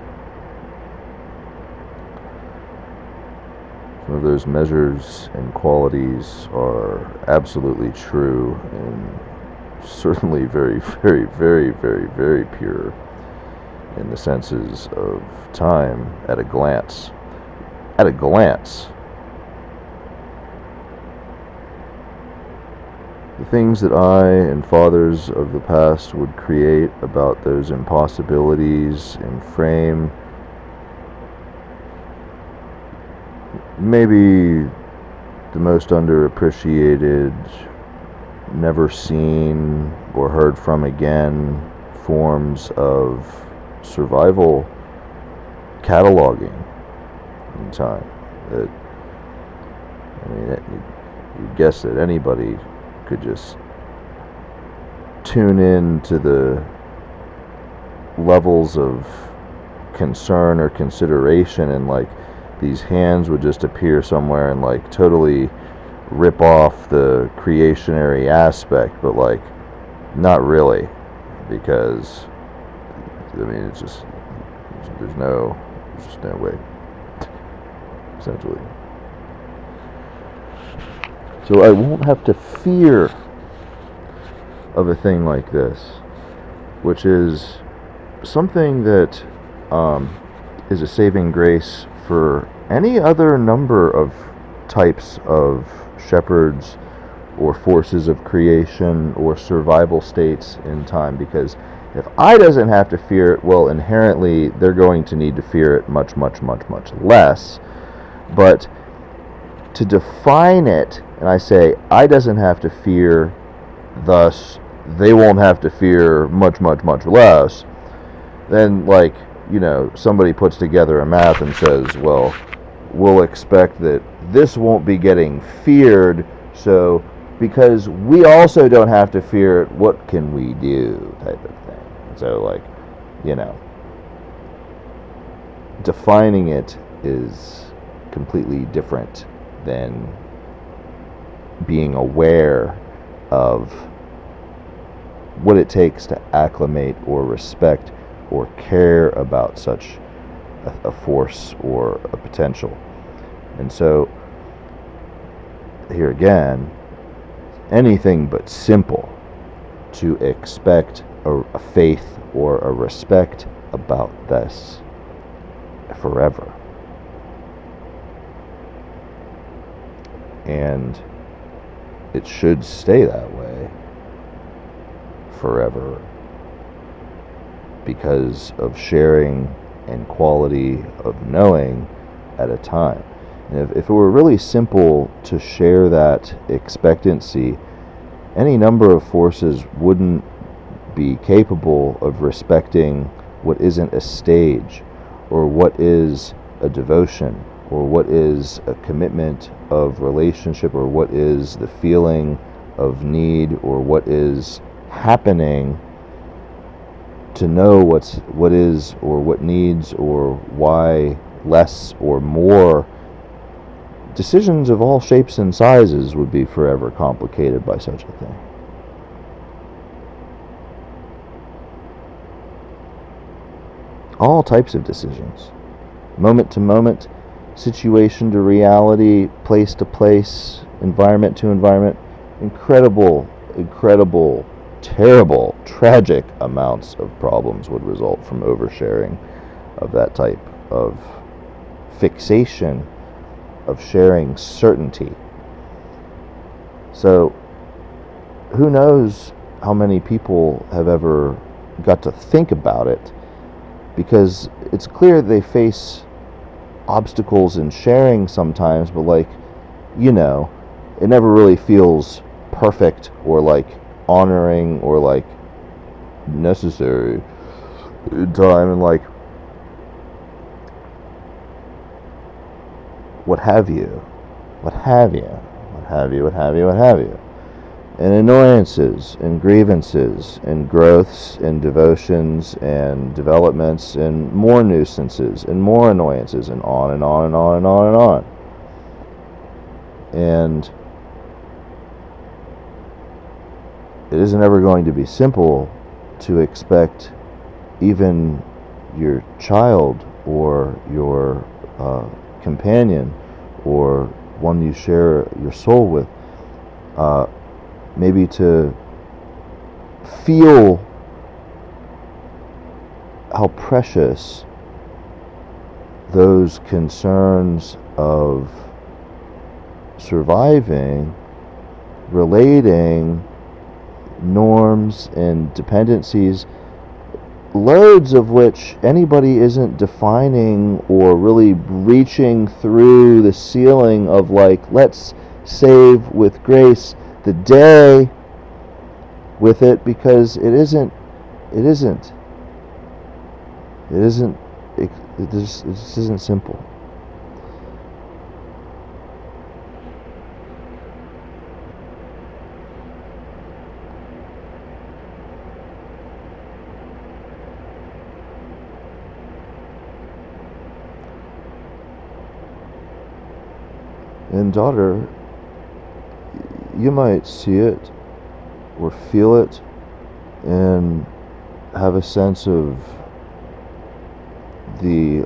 [SPEAKER 1] Some of those measures and qualities are absolutely true and certainly very, very, very, very, very pure in the senses of time at a glance. At a glance. The things that I and fathers of the past would create about those impossibilities in frame, maybe the most underappreciated, never seen or heard from again forms of survival cataloging in time. That, I mean, you guess that anybody could just tune in to the levels of concern or consideration, and like these hands would just appear somewhere and like totally rip off the creationary aspect, but like not really, because I mean it's just there's just no way, essentially. So I won't have to fear of a thing like this, which is something that is a saving grace for any other number of types of shepherds or forces of creation or survival states in time. Because if I doesn't have to fear it, well, inherently they're going to need to fear it much, much, much, much less. But to define it, and I say I doesn't have to fear, thus they won't have to fear much, much, much less, then like, you know, somebody puts together a math and says, well, we'll expect that this won't be getting feared, so because we also don't have to fear it, what can we do, type of thing. So like, you know, defining it is completely different than being aware of what it takes to acclimate or respect or care about such a force or a potential. And so here again, anything but simple to expect a faith or a respect about this forever. And it should stay that way forever because of sharing and quality of knowing at a time. And if it were really simple to share that expectancy, any number of forces wouldn't be capable of respecting what isn't a stage, or what is a devotion, or what is a commitment of relationship, or what is the feeling of need, or what is happening to know what is or what needs or why less or more. Decisions of all shapes and sizes would be forever complicated by such a thing. All types of decisions, moment to moment, situation to reality, place to place, environment to environment. Incredible, terrible, tragic amounts of problems would result from oversharing of that type of fixation, of sharing certainty. So who knows how many people have ever got to think about it, because it's clear they face obstacles in sharing sometimes, but it never really feels perfect or honoring or necessary in time, and what have you. And annoyances, and grievances, and growths, and devotions, and developments, and more nuisances, and more annoyances, and on and on and on and on and on. And it isn't ever going to be simple to expect even your child or your companion or one you share your soul with maybe to feel how precious those concerns of surviving, relating, norms and dependencies, loads of which anybody isn't defining or really reaching through the ceiling of let's save with grace the day with it, because it just isn't simple. And daughter, you might see it or feel it and have a sense of the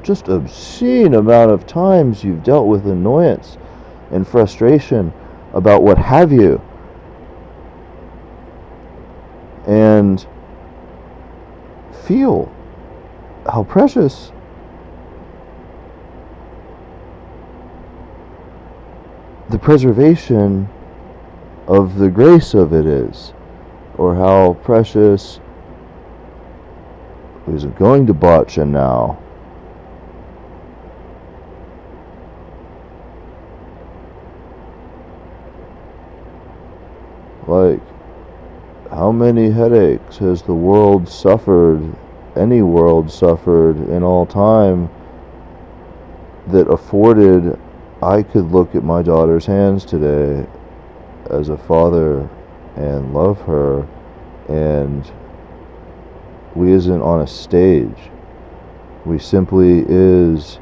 [SPEAKER 1] just obscene amount of times you've dealt with annoyance and frustration about what have you, and feel how precious the preservation of the grace of it is, or how precious is it going to botch and now. How many headaches has the world suffered, any world suffered in all time, that afforded I could look at my daughter's hands today as a father and love her, and we isn't on a stage. We simply is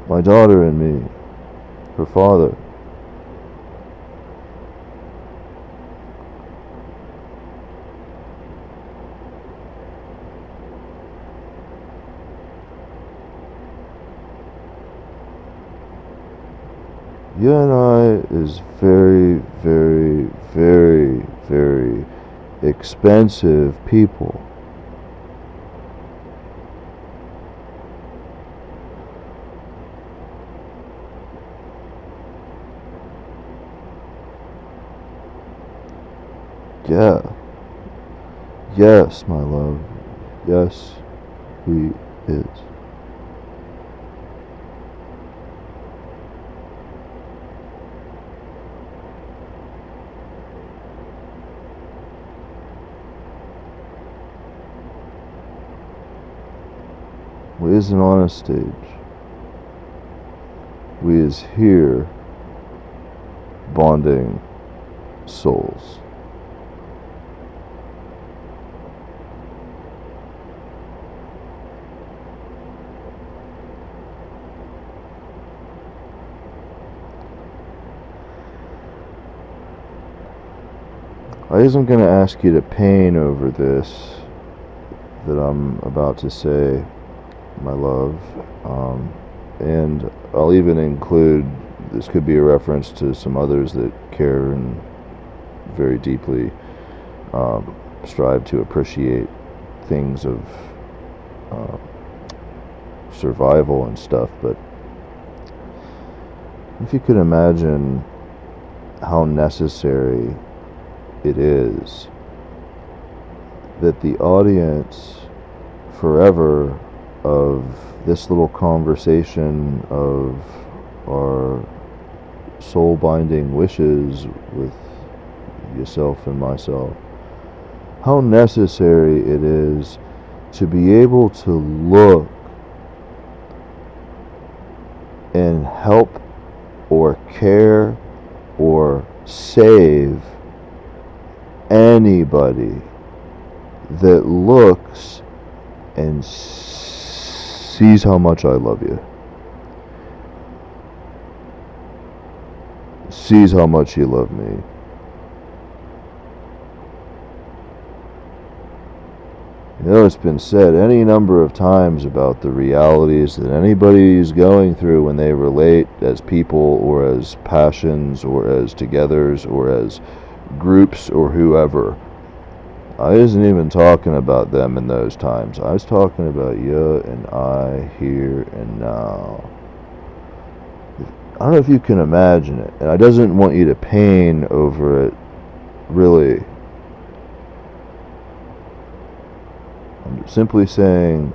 [SPEAKER 1] my daughter and me, her father. You and I is very, very, very, very expensive people. Yeah. Yes, my love. Yes, he is. We isn't on a stage. We is here bonding souls. I isn't going to ask you to pain over this that I'm about to say, my love. And I'll even include, this could be a reference to some others that care and very deeply strive to appreciate things of survival and stuff. But if you could imagine how necessary it is that the audience forever of this little conversation of our soul binding wishes with yourself and myself, how necessary it is to be able to look and help or care or save anybody that looks and sees how much I love you, sees how much you love me. You know, it's been said any number of times about the realities that anybody is going through when they relate as people or as passions or as togethers or as groups or whoever. I isn't even talking about them in those times. I was talking about you and I here and now. I don't know if you can imagine it, and I doesn't want you to pain over it, really. I'm simply saying,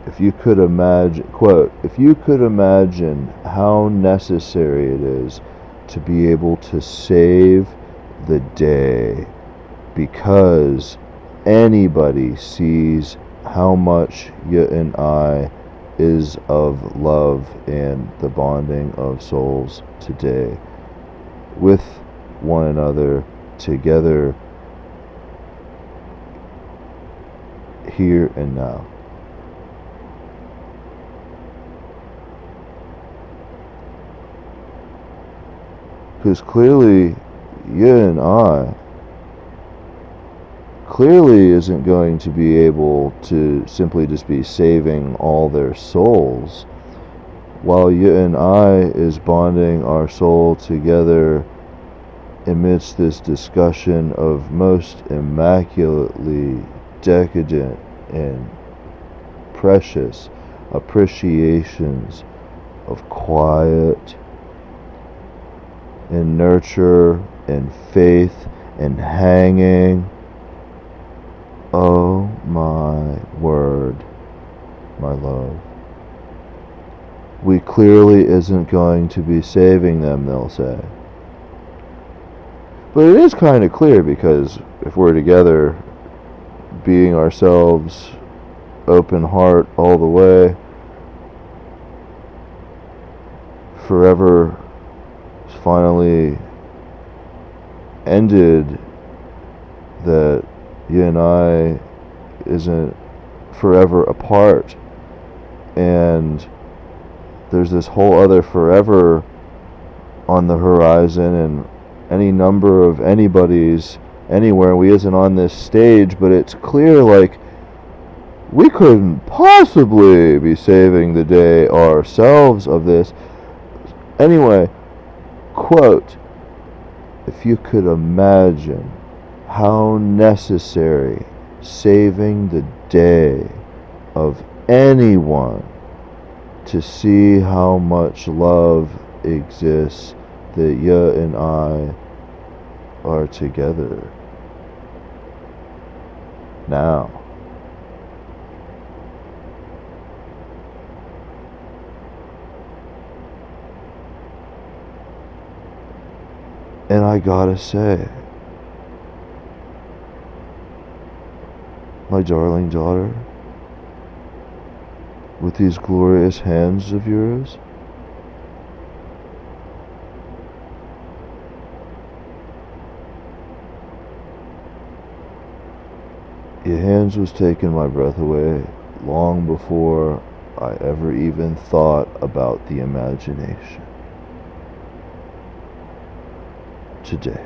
[SPEAKER 1] if you could imagine, quote, if you could imagine how necessary it is to be able to save the day because anybody sees how much you and I is of love and the bonding of souls today with one another together here and now. Because clearly you and I clearly isn't going to be able to simply just be saving all their souls, while you and I is bonding our soul together amidst this discussion of most immaculately decadent and precious appreciations of quiet and nurture and faith and hanging. Oh my word, my love. We clearly isn't going to be saving them, they'll say. But it is kind of clear, because if we're together, being ourselves, open heart all the way, forever finally ended, that you and I isn't forever apart, and there's this whole other forever on the horizon, and any number of anybody's anywhere. We isn't on this stage, but it's clear, like, we couldn't possibly be saving the day ourselves of this. Anyway, quote, if you could imagine how necessary saving the day of anyone to see how much love exists, that you and I are together now. And I gotta say, my darling daughter, with these glorious hands of yours. Your hands was taking my breath away long before I ever even thought about the imagination. Today.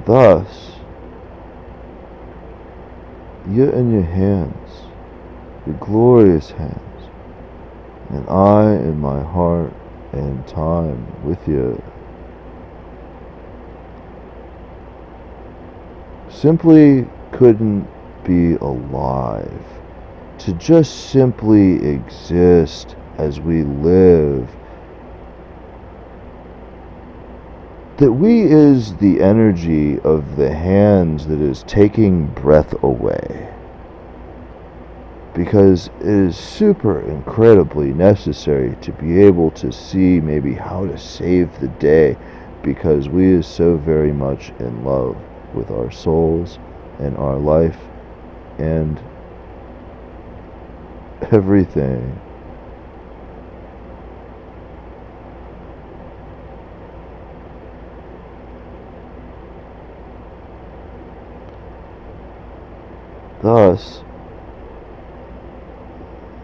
[SPEAKER 1] Thus, you and your hands, your glorious hands, and I in my heart and time with you, simply couldn't be alive. To just simply exist as we live. That we is the energy of the hands that is taking breath away. Because it is super incredibly necessary to be able to see maybe how to save the day, because we is so very much in love with our souls and our life and everything. Thus,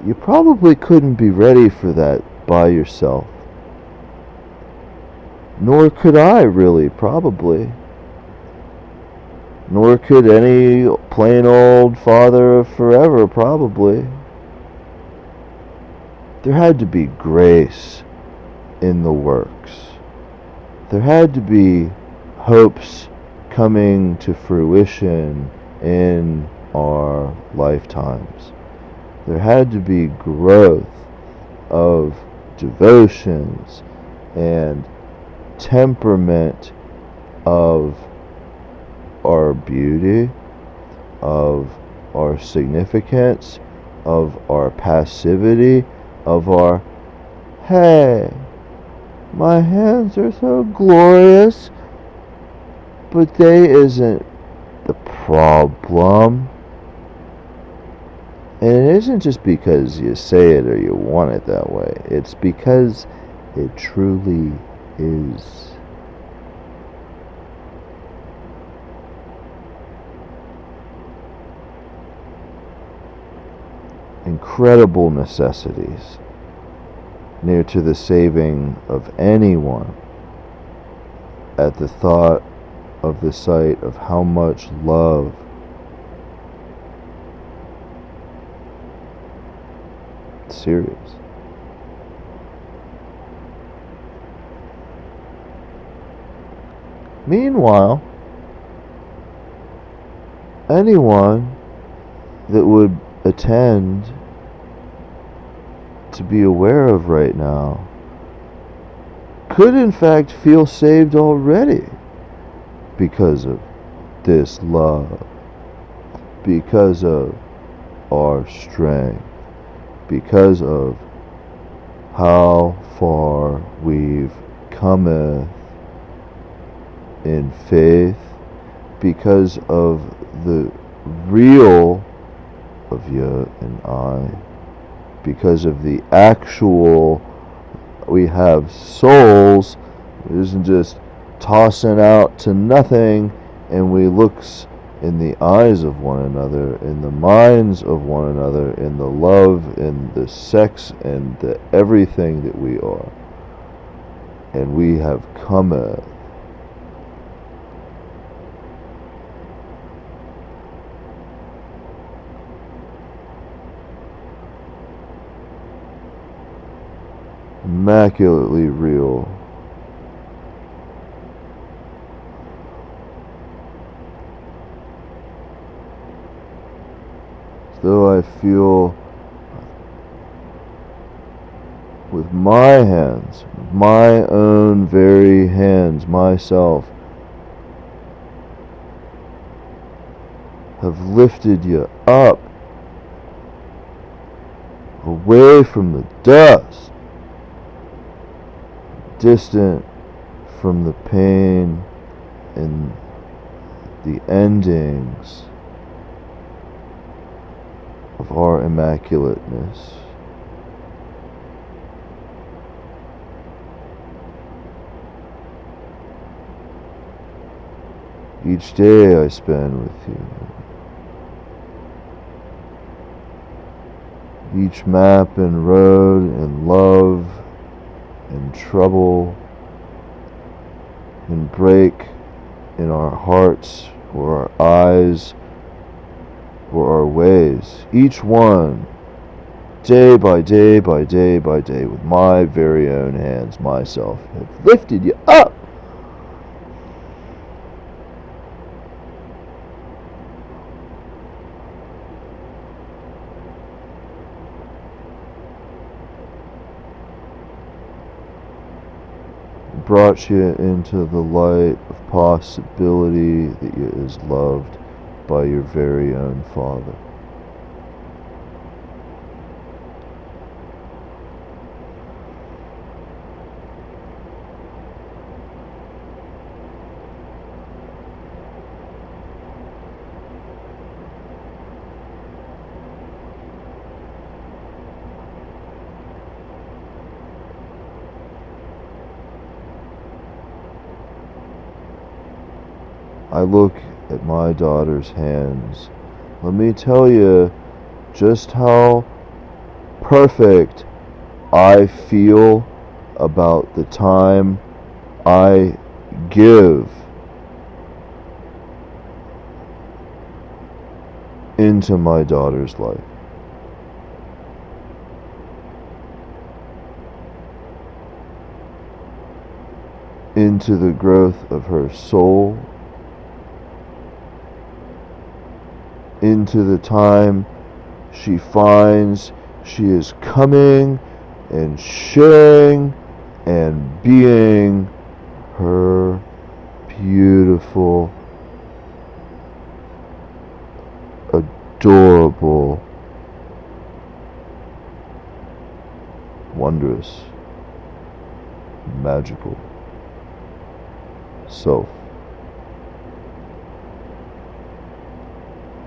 [SPEAKER 1] you probably couldn't be ready for that by yourself. Nor could I, really, probably. Nor could any plain old father of forever, probably. There had to be grace in the works. There had to be hopes coming to fruition in our lifetimes. There had to be growth of devotions and temperament of our beauty, of our significance, of our passivity, of our, hey, my hands are so glorious, but they isn't the problem. And it isn't just because you say it or you want it that way. It's because it truly is. Incredible necessities, near to the saving of anyone at the thought of the sight of how much love serious. Meanwhile, anyone that would attend to be aware of right now could in fact feel saved already because of this love, because of our strength, because of how far we've cometh in faith, because of the real of you and I, because of the actual, we have souls. It isn't just tossing out to nothing, and we looks in the eyes of one another, in the minds of one another, in the love, in the sex, and the everything that we are. And we have cometh. Immaculately real. As though I feel with my hands, my own very hands, myself, have lifted you up, away from the dust, distant from the pain and the endings of our immaculateness. Each day I spend with you. Each map and road and love and trouble and break in our hearts or our eyes or our ways. Each one, day by day by day by day, with my very own hands, myself, have lifted you up. Brought you into the light of possibility that you is loved by your very own Father. I look at my daughter's hands. Let me tell you just how perfect I feel about the time I give into my daughter's life. Into the growth of her soul, into the time she finds she is coming and sharing and being her beautiful, adorable, wondrous, magical self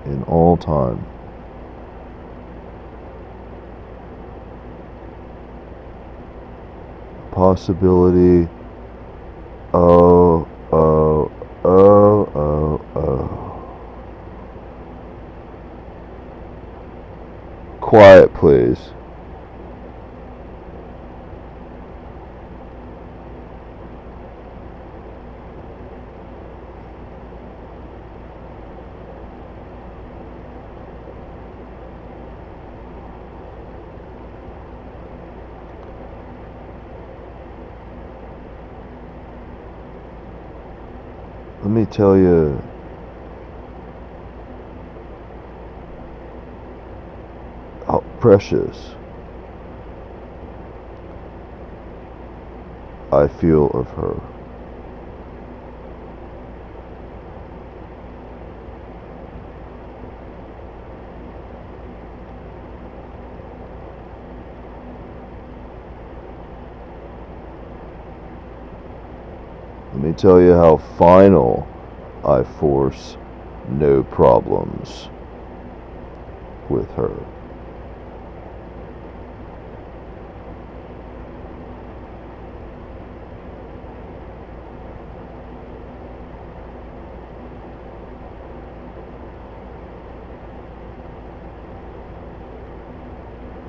[SPEAKER 1] in all time. Possibility, oh, oh, oh, oh, oh. Quiet, please. Let me tell you how precious I feel of her. Let me tell you how final I force no problems with her.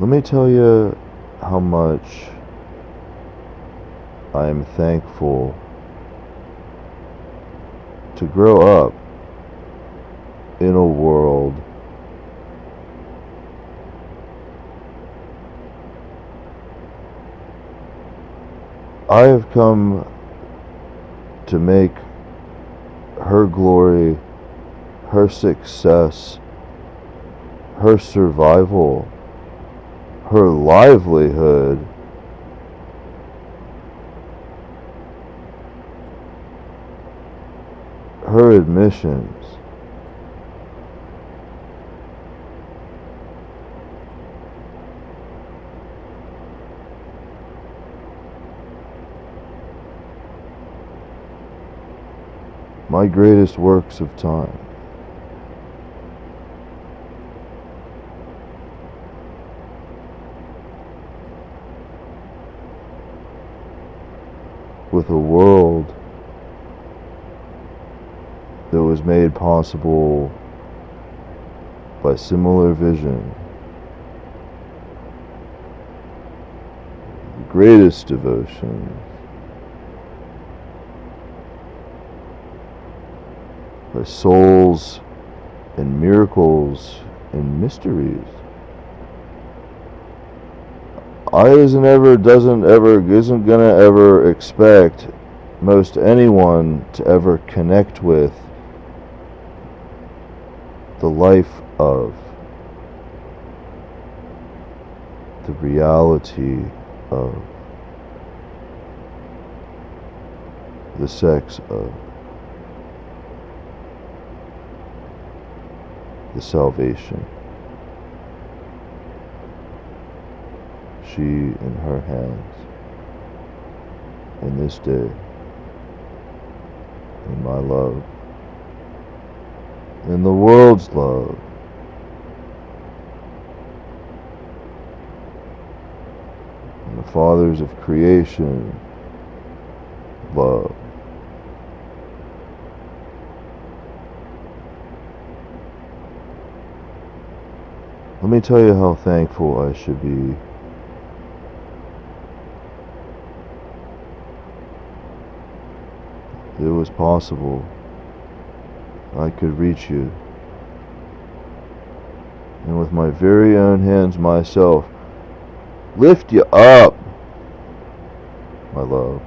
[SPEAKER 1] Let me tell you how much I am thankful to grow up in a world I have come to make her glory, her success, her survival, her livelihood her admissions. my greatest works of time. With a world that was made possible by similar vision, the greatest devotion, by souls and miracles and mysteries. Isn't gonna ever expect most anyone to ever connect with the life of, the reality of, the sex of, the salvation. She in her hands, in this day, in my love, in the world's love, in the fathers of creation, love. Let me tell you how thankful I should be it was possible I could reach you, and with my very own hands myself lift you up, my love.